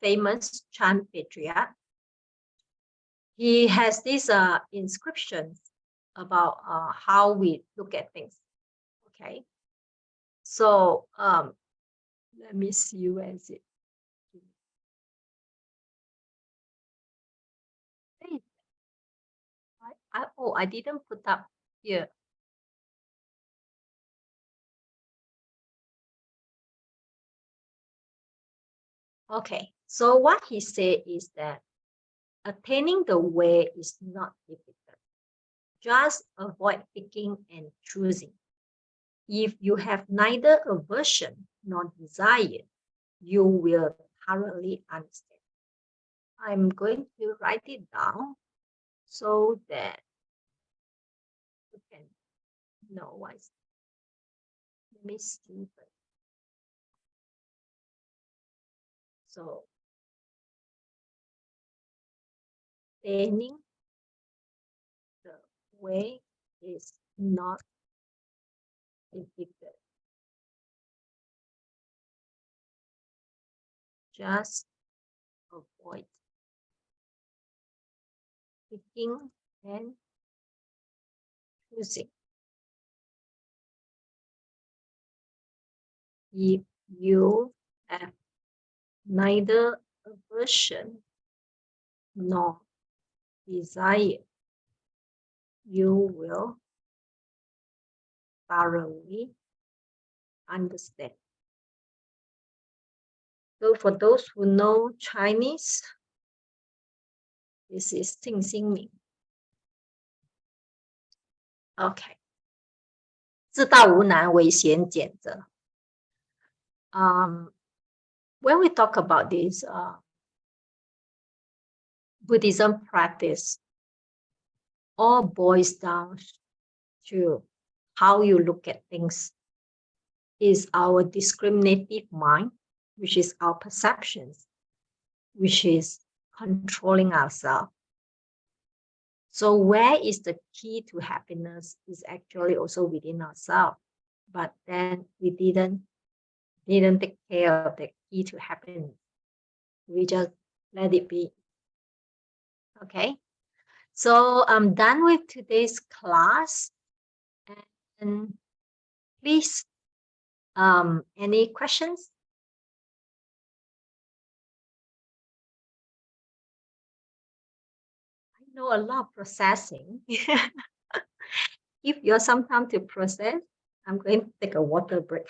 famous Chan patriarch. He has this inscriptions about how we look at things. Okay. So let me see where is it. I didn't put up here. Okay, so what he said is that attaining the way is not difficult. Just avoid picking and choosing. If you have neither aversion nor desire, you will thoroughly understand. I'm going to write it down so that you can know what is. Let me see. So, attaining the way is not difficult. Just avoid picking and choosing. If you have neither aversion nor desire, you will thoroughly understand. So for those who know Chinese, this is 定心明. Okay. 自大无难，唯贤俭则. When we talk about this Buddhism practice, all boils down to how you look at things. Is our discriminative mind, which is our perceptions, which is controlling ourselves. So where is the key to happiness is actually also within ourselves. But then we didn't take care of the key to happiness. We just let it be. Okay. So I'm done with today's class. And please, any questions? I know a lot of processing. If you have some time to process, I'm going to take a water break.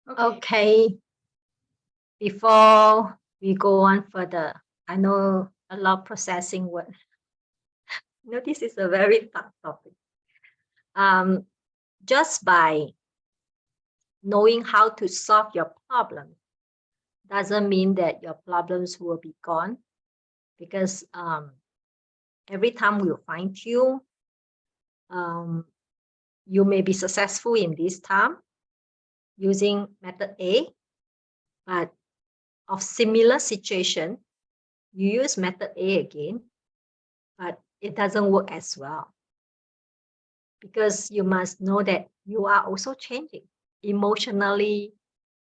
Okay. Before we go on further, I know a lot of processing work. This is a very tough topic. Just by knowing how to solve your problem doesn't mean that your problems will be gone, because every time we'll fine tune. You may be successful in this time using method A, but of similar situation, you use method A again, but it doesn't work as well. Because you must know that you are also changing emotionally,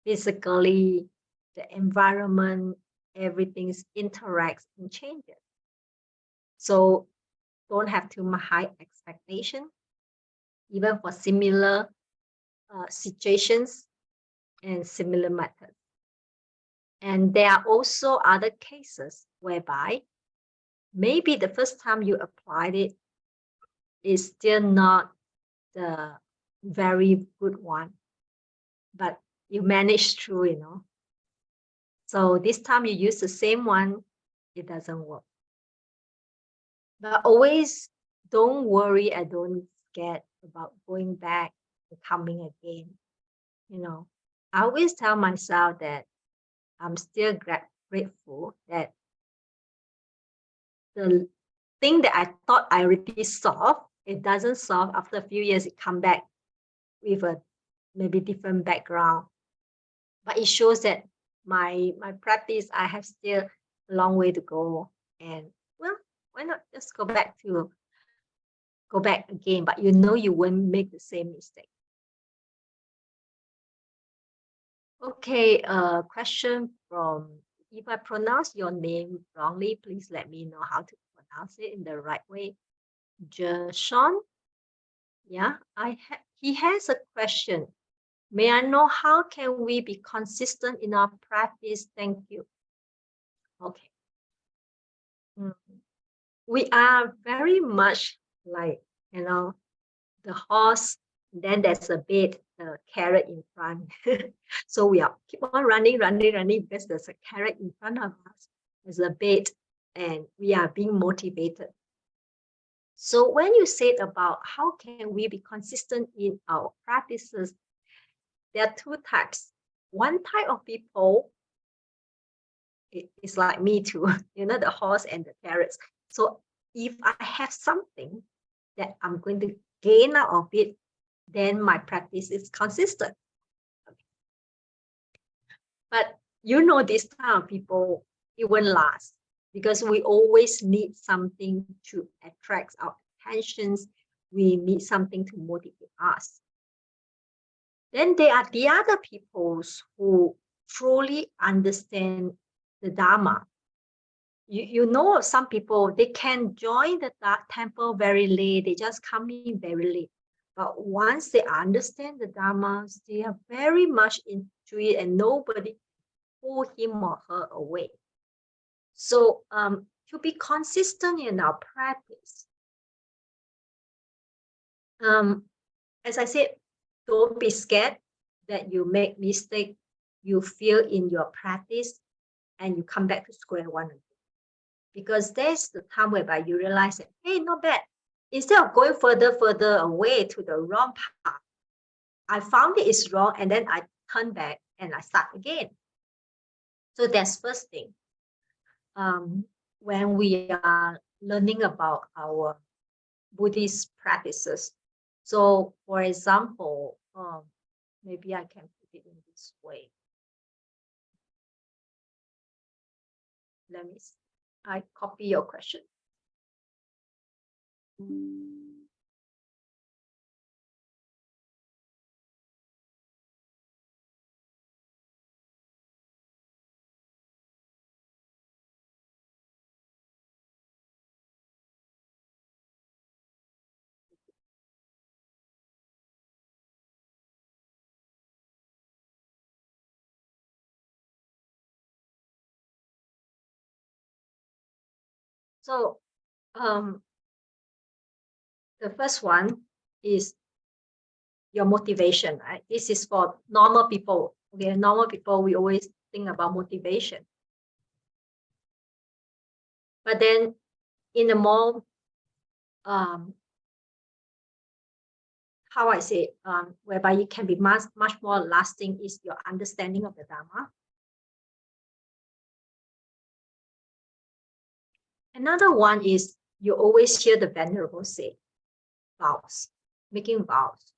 physically, the environment, everything interacts and changes. So don't have too much high expectation, even for similar situations and similar methods. And there are also other cases whereby maybe the first time you applied it is still not the very good one, but you managed through, So this time you use the same one, it doesn't work. But always don't worry and don't get about going back and coming again. I always tell myself that I'm still grateful that the thing that I thought I already solved, it doesn't solve. After a few years, it come back with a maybe different background. But it shows that my practice, I have still a long way to go. And well, why not just go back again? But you won't make the same mistake. Okay, question from, if I pronounce your name wrongly, please let me know how to pronounce it in the right way. Jershon, yeah, he has a question. May I know how can we be consistent in our practice? Thank you. Okay. We are very much like, the horse, then there's a bit carrot in front. So we are keep on running because there's a carrot in front of us. There's a bait and we are being motivated. So when you said about how can we be consistent in our practices, there are two types. One type of people is like me too, the horse and the carrots. So if I have something that I'm going to gain out of it, then my practice is consistent. Okay. But this type of people, it won't last, because we always need something to attract our attentions. We need something to motivate us. Then there are the other people who truly understand the Dharma. Some people, they can join the temple very late. They just come in very late. But once they understand the Dharma, they are very much into it and nobody pull him or her away. So to be consistent in our practice, as I said, don't be scared that you make mistake, you fail in your practice, and you come back to square one again. Because there's the time whereby you realize that, hey, not bad. Instead of going further away to the wrong path, I found it is wrong, and then I turn back and I start again. So that's first thing. When we are learning about our Buddhist practices. So, for example, maybe I can put it in this way. Let me see. I copy your question. So, the first one is your motivation, right? This is for normal people. Okay, normal people, we always think about motivation. But then in a more, how I say, whereby it can be much more lasting is your understanding of the Dharma. Another one is you always hear the Venerable say, vows, making vows.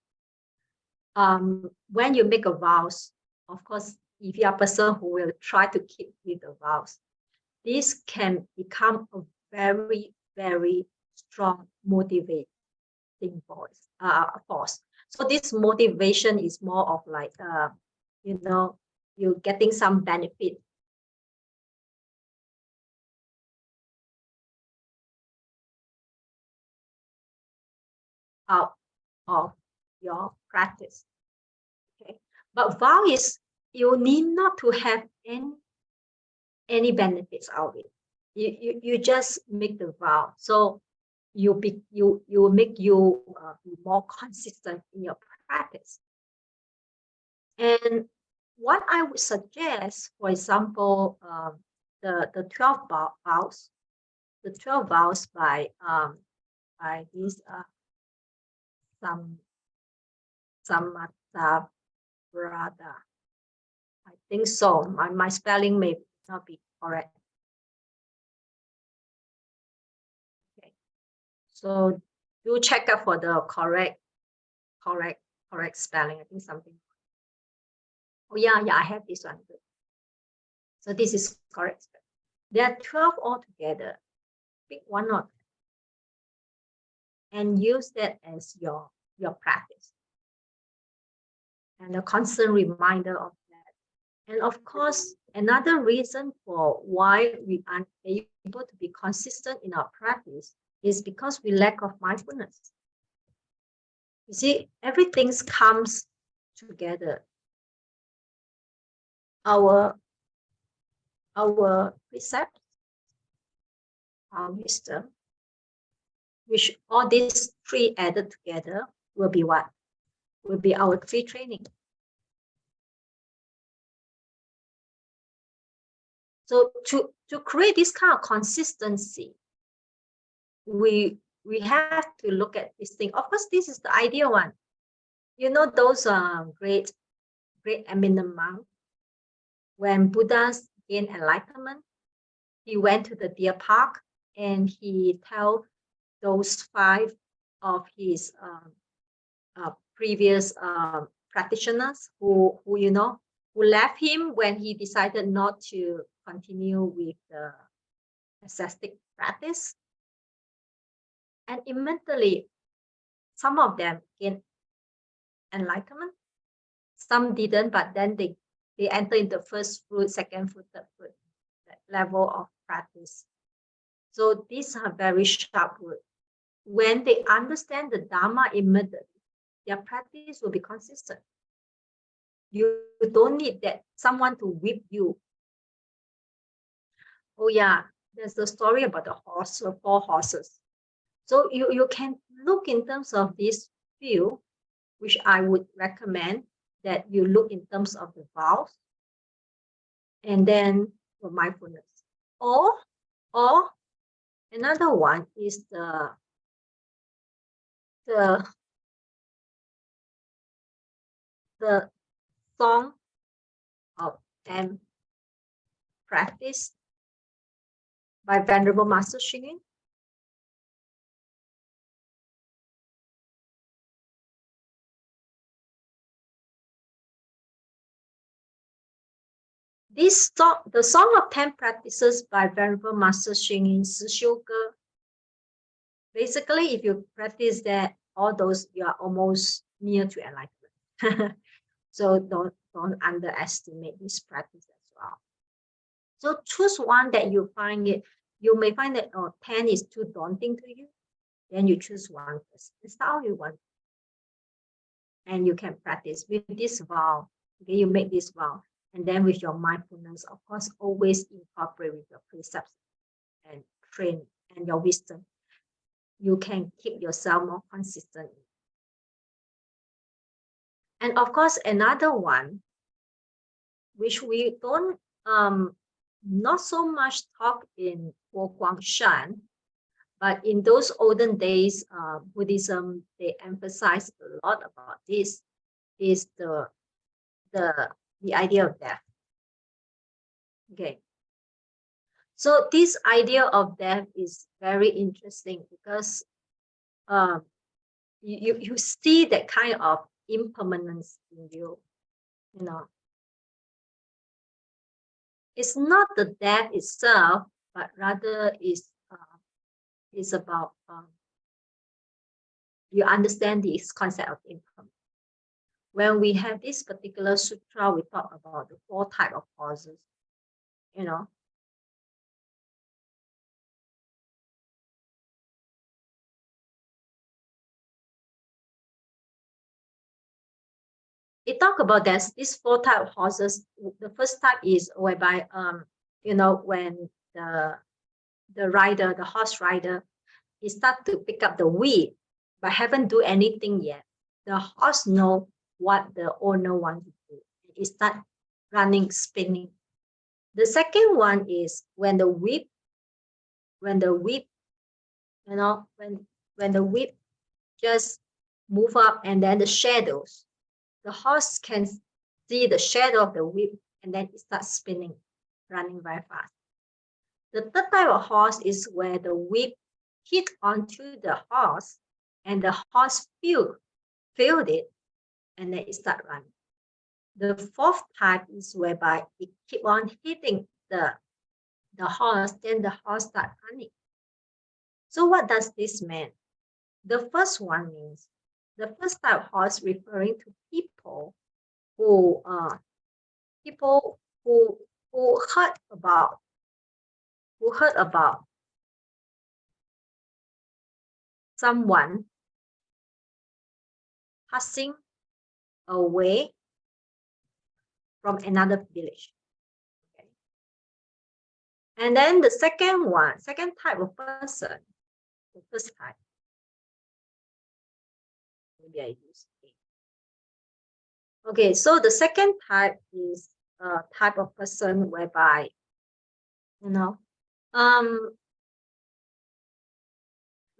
When you make a vows, of course, if you are a person who will try to keep with the vows, this can become a very, very strong motivating force. So this motivation is more of like, you're getting some benefit out of your practice. Okay, but vow is you need not to have any benefits out of it. You just make the vow. So you make you be more consistent in your practice. And what I would suggest, for example, the 12 vows, the 12 vows by this Samatha Brada. I think so. My spelling may not be correct. Okay. So do check out for the correct spelling. I think something. Oh yeah, I have this one. So this is correct. There are 12 altogether. Pick one of them and use that as your practice. And a constant reminder of that. And of course, another reason for why we aren't able to be consistent in our practice is because we lack of mindfulness. You see, everything comes together. Our precepts, our wisdom, which all these three added together will be what? Will be our tree training. So to create this kind of consistency, we have to look at this thing. Of course, this is the ideal one. You know, those great eminent monks, when Buddha's gained enlightenment, he went to the deer park and he told those 5 of his previous practitioners who left him when he decided not to continue with the ascetic practice. And immediately, some of them gained enlightenment, some didn't, but then they enter into first fruit, second fruit, third fruit level of practice. So these are very sharp words. When they understand the Dharma immediately, their practice will be consistent. You don't need that someone to whip you. Oh yeah, there's the story about the 4 horses. So you can look in terms of this view, which I would recommend that you look in terms of the vows and then for mindfulness. Or another one is the song of Zen practice by Venerable Master Xing Yun. This song, the Song of 10 Practices by Venerable Master Xing Yun, Si Xiu Ge. Basically, if you practice that, all those, you are almost near to enlightenment. So don't underestimate this practice as well. So choose one that you may find that 10 is too daunting to you. Then you choose one first. It's how you want. And you can practice with this vow. Okay, you make this vow. And then with your mindfulness, of course, always incorporate with your precepts and train and your wisdom. You can keep yourself more consistent. And of course, another one which we don't not so much talk in Guo Guangshan, but in those olden days, Buddhism, they emphasize a lot about this, is the idea of death. Okay. So this idea of death is very interesting because you see that kind of impermanence in you, you know. It's not the death itself, but rather is about you understand this concept of impermanence. When we have this particular sutra, we talk about the 4 types of horses, you know. It talk about these 4 types of horses. The first type is whereby you know, when the rider, the horse rider, he start to pick up the weed, but haven't do anything yet. The horse know what the owner wants to do. It start running, spinning. The second one is when the whip, you know, when the whip just move up, and then the shadows, the horse can see the shadow of the whip, and then it starts spinning, running very fast. The third type of horse is where the whip hit onto the horse, and the horse feel it, and then it start running. The fourth type is whereby it keep on hitting the horse, then the horse start running. So what does this mean? The first one means, the first type of horse referring to people who heard about someone passing away from another village. Okay. And then the second type of person, the first type, maybe I use it. Okay, so the second type is a type of person whereby, you know, let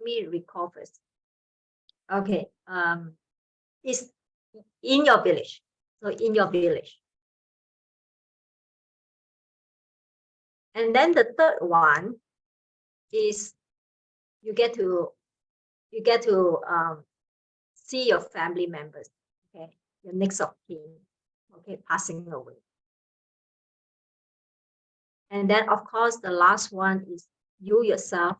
me recall first. Okay, is in your village. So in your village. And then the third one is you get to see your family members, okay, your next of kin, okay, passing away. And then of course the last one is you yourself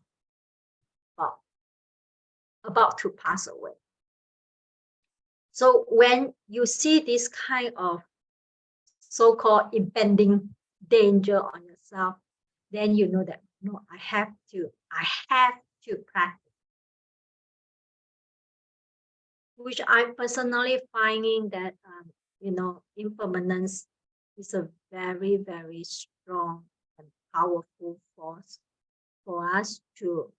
about to pass away. So when you see this kind of so-called impending danger on yourself, then you know that, no, I have to practice. Which I personally finding that, you know, impermanence is a very, very strong and powerful force for us to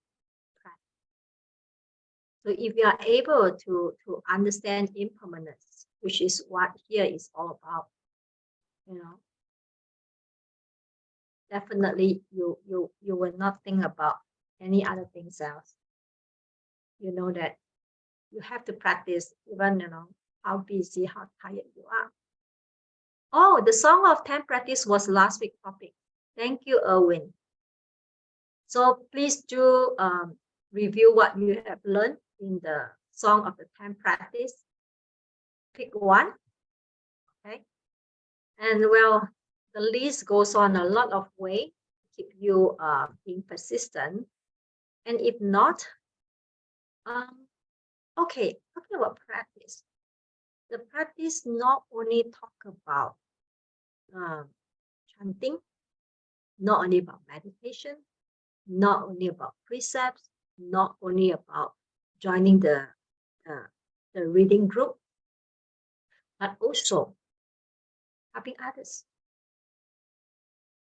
practice. So if you are able to understand impermanence, which is what here is all about, you know, definitely you will not think about any other things else. You know that you have to practice even, you know, how busy, how tired you are. Oh, the Song of 10 practice was last week's topic. Thank you, Erwin. So please do review what you have learned in the Song of the 10 practice. Pick one, okay? And well, the list goes on a lot of way to keep you being persistent. And if not, okay, talking about practice. The practice not only talk about chanting, not only about meditation, not only about precepts, not only about joining the reading group, but also helping others.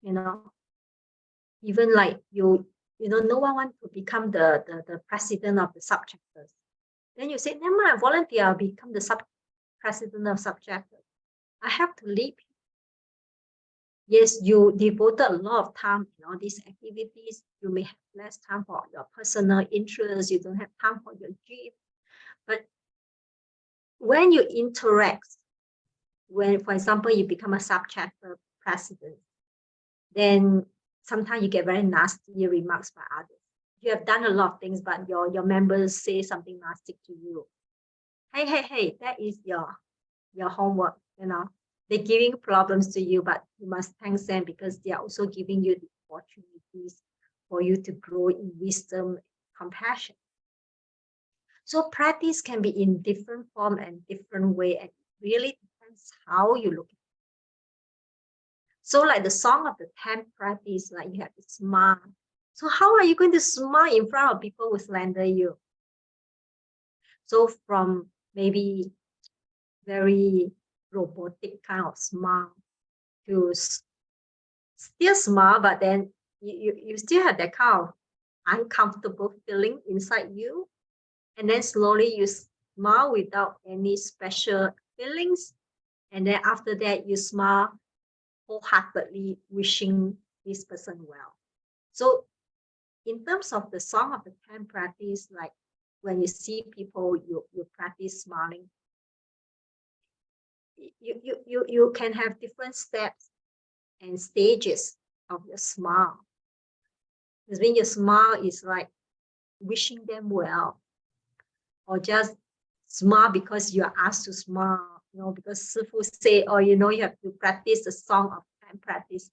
You know, even like you know, no one wants to become the president of the subchapters. Then you say, never mind, volunteer, I'll become the president of subchapter. I have to lead people. yes, you devoted a lot of time in all these activities. You may have less time for your personal interests. You don't have time for your gym. But when you interact, when, for example, you become a sub-chapter president, then sometimes you get very nasty remarks by others. You have done a lot of things, but your members say something nasty to you. Hey, that is your homework, you know. They're giving problems to you, but you must thank them because they are also giving you the opportunities for you to grow in wisdom, compassion. So practice can be in different form and different way, and it really depends how you look at it. So like the song of the 10 practice, like you have to smile. So how are you going to smile in front of people who slander you? So from maybe very robotic kind of smile to still smile, but then you still have that kind of uncomfortable feeling inside you. And then slowly you smile without any special feelings. And then after that, you smile wholeheartedly, wishing this person well. So in terms of the song of the 10 practice, like when you see people, you practice smiling. You can have different steps and stages of your smile. Because when your smile is like wishing them well, or just smile because you are asked to smile, you know, because Sifu say, oh, you know, you have to practice the song of 10 practice.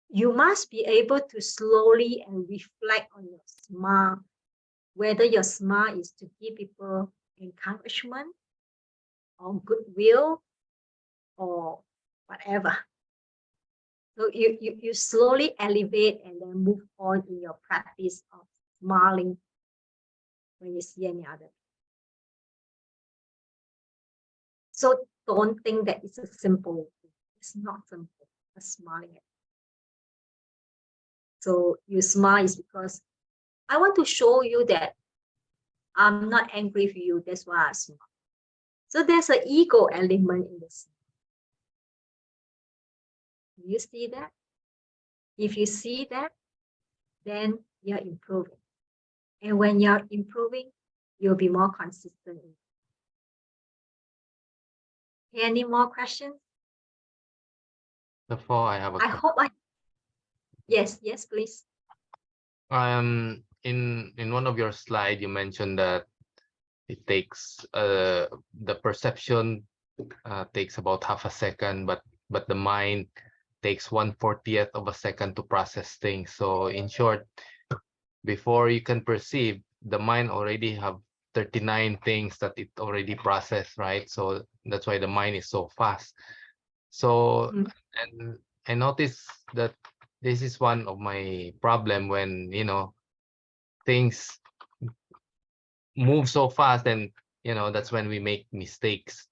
You must be able to slowly and reflect on your smile, whether your smile is to give people encouragement or goodwill or whatever. So you slowly elevate and then move on in your practice of smiling when you see any other. So don't think that it's a simple thing. It's not simple, smiling. So you smile is because I want to show you that I'm not angry with you. That's why I smile. So there's an ego element in this. Do you see that? If you see that, then you're improving. And when you're improving, you'll be more consistent. Any more questions? Before I have a I hope I. Yes, please. In one of your slide you mentioned that it takes the perception takes about half a second, but the mind takes 1/40th of a second to process things. So in short, before you can perceive, the mind already have 39 things that it already processed, right? So that's why the mind is so fast. So and I noticed that this is one of my problem when, you know, things move so fast, and you know, that's when we make mistakes.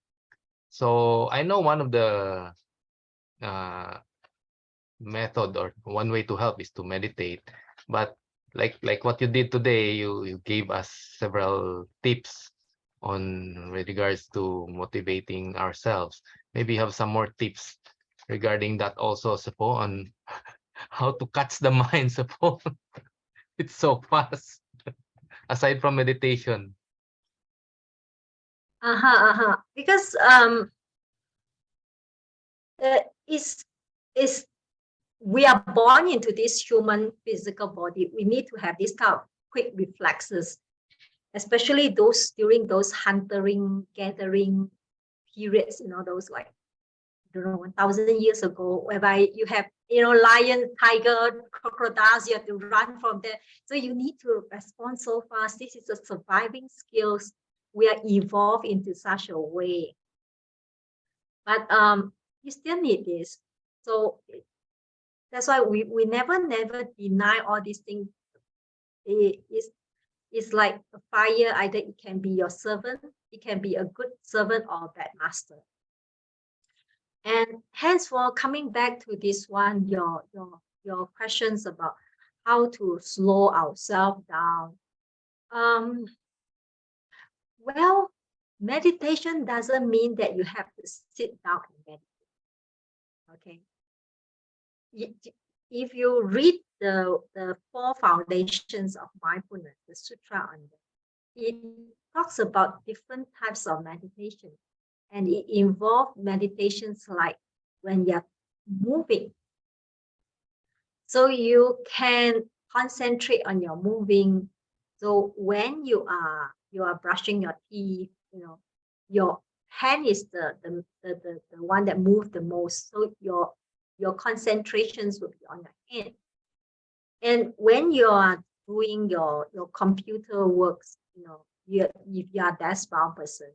So I know one of the method or one way to help is to meditate, but like what you did today, you gave us several tips on with regards to motivating ourselves. Maybe you have some more tips regarding that also, Sipo, on how to catch the mind, Sipo. It's so fast. Aside from meditation. Because is we are born into this human physical body. We need to have this kind of quick reflexes, especially those during those hunting, gathering periods, you know, those like, I don't know, 1,000 years ago, whereby you have, you know, lion, tiger, crocodiles, you have to run from there. So you need to respond so fast. This is a surviving skills. We are evolved into such a way. But you still need this. So that's why we never deny all these things. It's like a fire. Either it can be your servant, it can be a good servant or a bad master. And hence, for coming back to this one, your questions about how to slow ourselves down. Well, meditation doesn't mean that you have to sit down and meditate. Okay, if you read the 4 foundations of mindfulness, the sutra on that, it talks about different types of meditation, and it involves meditations like when you're moving. So you can concentrate on your moving. So when you are brushing your teeth, your hand is the one that moves the most. So your concentrations will be on your hand. And when you are doing your computer works, if you are a desk-bound person,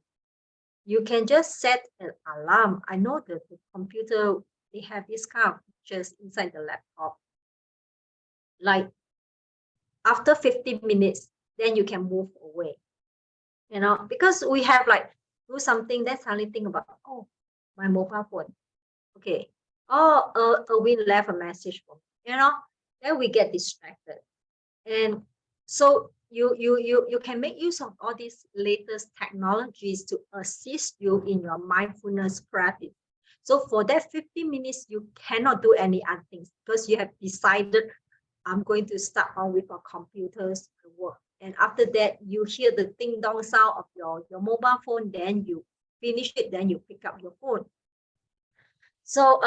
you can just set an alarm. I know that the computer, they have this kind of features inside the laptop. Like after 15 minutes, then you can move away. Because we have like do something, then suddenly think about, oh, my mobile phone. Okay. Oh, we left a message for me, then we get distracted. And so you can make use of all these latest technologies to assist you in your mindfulness practice. So for that 15 minutes, you cannot do any other things because you have decided, I'm going to start on with our computers work. And after that, you hear the ding dong sound of your mobile phone, then you finish it, then you pick up your phone. So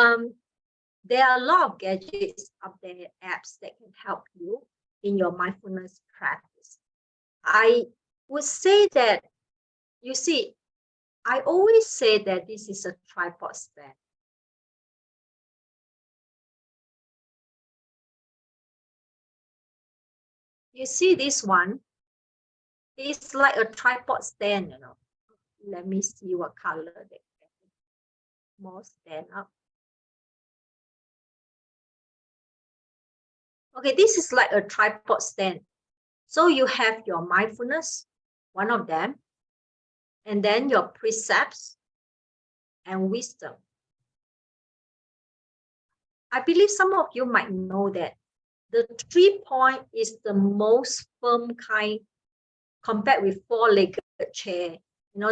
there are a lot of gadgets up there, apps that can help you in your mindfulness practice. I would say that, you see, I always say that this is a tripod stand. You see this one? It's like a tripod stand, Let me see what color they have. More stand up. Okay, this is like a tripod stand. So you have your mindfulness, one of them, and then your precepts and wisdom. I believe some of you might know that the 3-point is the most firm kind compared with 4-legged chair.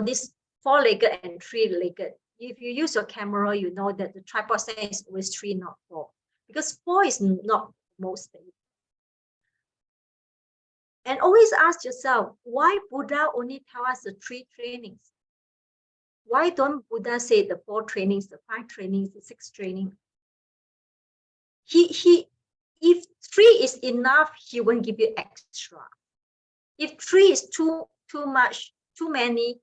This 4-legged and 3-legged. If you use your camera, you know that the tripod stand is always 3, not 4. Because 4 is not most stable. And always ask yourself, why Buddha only tell us the 3 trainings? Why don't Buddha say the 4 trainings, the 5 trainings, the 6 trainings? If 3 is enough, he won't give you extra. If 3 is too much, too many,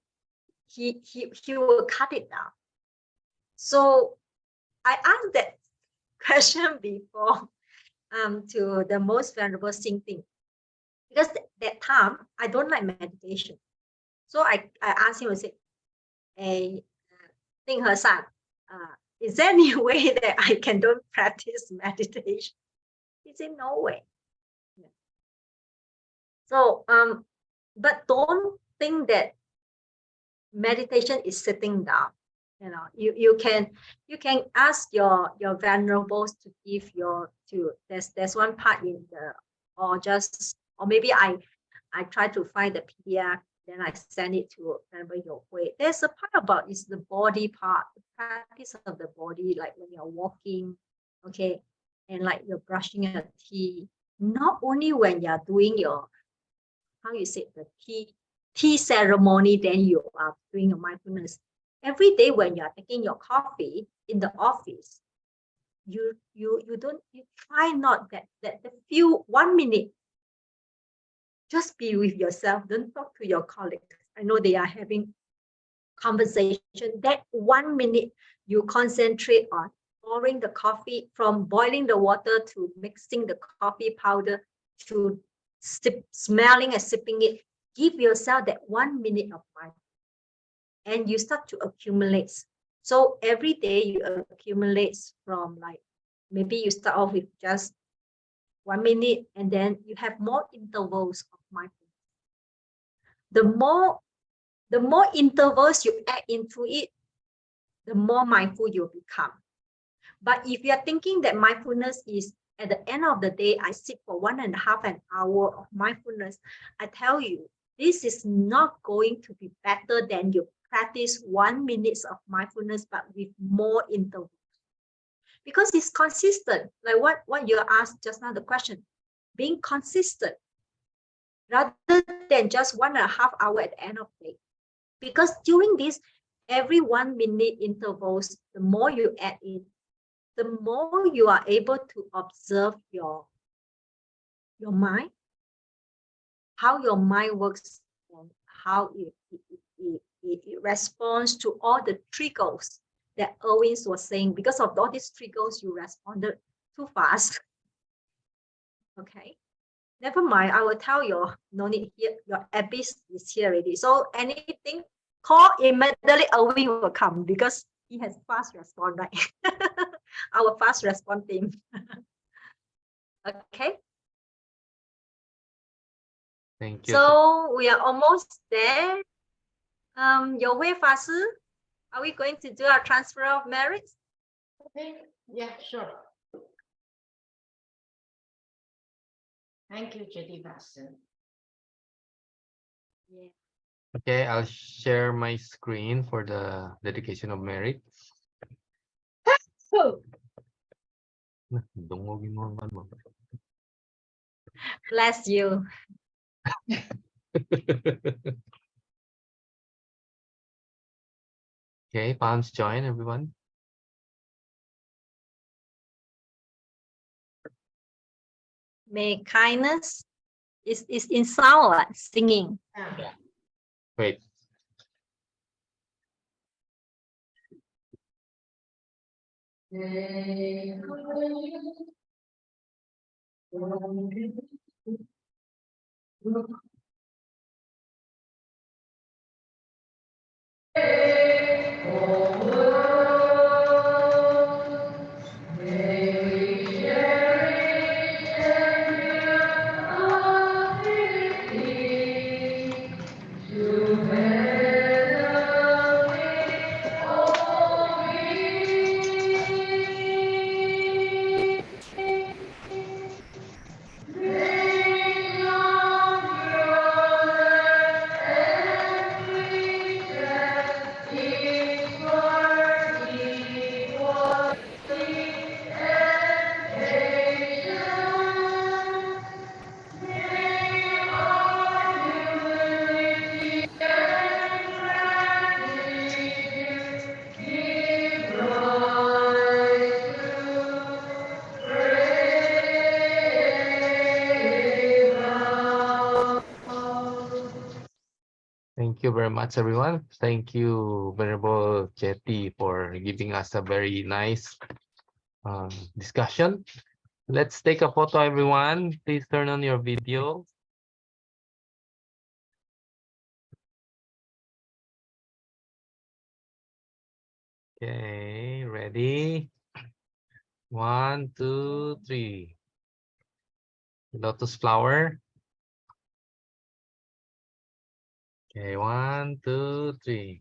he will cut it down. So I asked that question before to the most venerable Xingting, because that time I don't like meditation. So I asked him, I said, hey, Ting He San, is there any way that I can don't practice meditation? He said, no way. Yeah. So, but don't think that meditation is sitting down. You can ask your venerables to give there's one part in the, or maybe I try to find the PDF, then I send it to Venerable Yohui. There's a part about is the body part, the practice of the body, like when you're walking, okay, and like you're brushing your teeth. Not only when you're doing your, the tea ceremony, then you are doing your mindfulness. Every day when you're taking your coffee in the office, you try not that the few 1 minute, just be with yourself. Don't talk to your colleagues. I know they are having conversation. That 1 minute you concentrate on pouring the coffee, from boiling the water to mixing the coffee powder to smelling and sipping it. Give yourself that 1 minute of mindfulness, and you start to accumulate. So every day you accumulate from, like, maybe you start off with just 1 minute, and then you have more intervals of mindfulness. The more intervals you add into it, the more mindful you'll become. But if you're thinking that mindfulness is at the end of the day, I sit for 1.5 hours of mindfulness, I tell you, this is not going to be better than you practice 1 minute of mindfulness, but with more intervals. because it's consistent. Like what you asked just now, the question, being consistent rather than just 1.5 hours at the end of the day. Because during this, every 1 minute intervals, the more you add in, the more you are able to observe your mind, how your mind works, and how it responds to all the triggers that Erwin was saying. Because of all these triggers, you responded too fast. Okay, never mind. I will tell you, no need here. Your abyss is here already. So anything, call immediately. Erwin will come because he has fast response, right? Our fast response team. Okay. Thank you. So we are almost there. Your way, Fasu, are we going to do our transfer of merits? Okay, yeah, sure. Thank you, JD Master. Yeah. Okay, I'll share my screen for the dedication of merit. Dungogin mo ang ano. Bless you. Okay, palms join, everyone. May kindness is in sound, singing. Yeah. Wait. Thank you very much, everyone. Thank you, Venerable Chetty, for giving us a very nice discussion. Let's take a photo, everyone. Please turn on your video. Okay, ready? 1, 2, 3. Lotus flower. Okay, 1, 2, 3.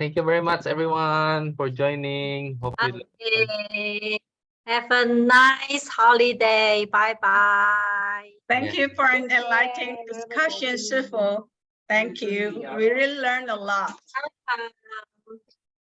Thank you very much, everyone, for joining. Hope you Okay. Have a nice holiday. Bye-bye. Thank you for an enlightening discussion, Shifu. Thank you. We really learned a lot.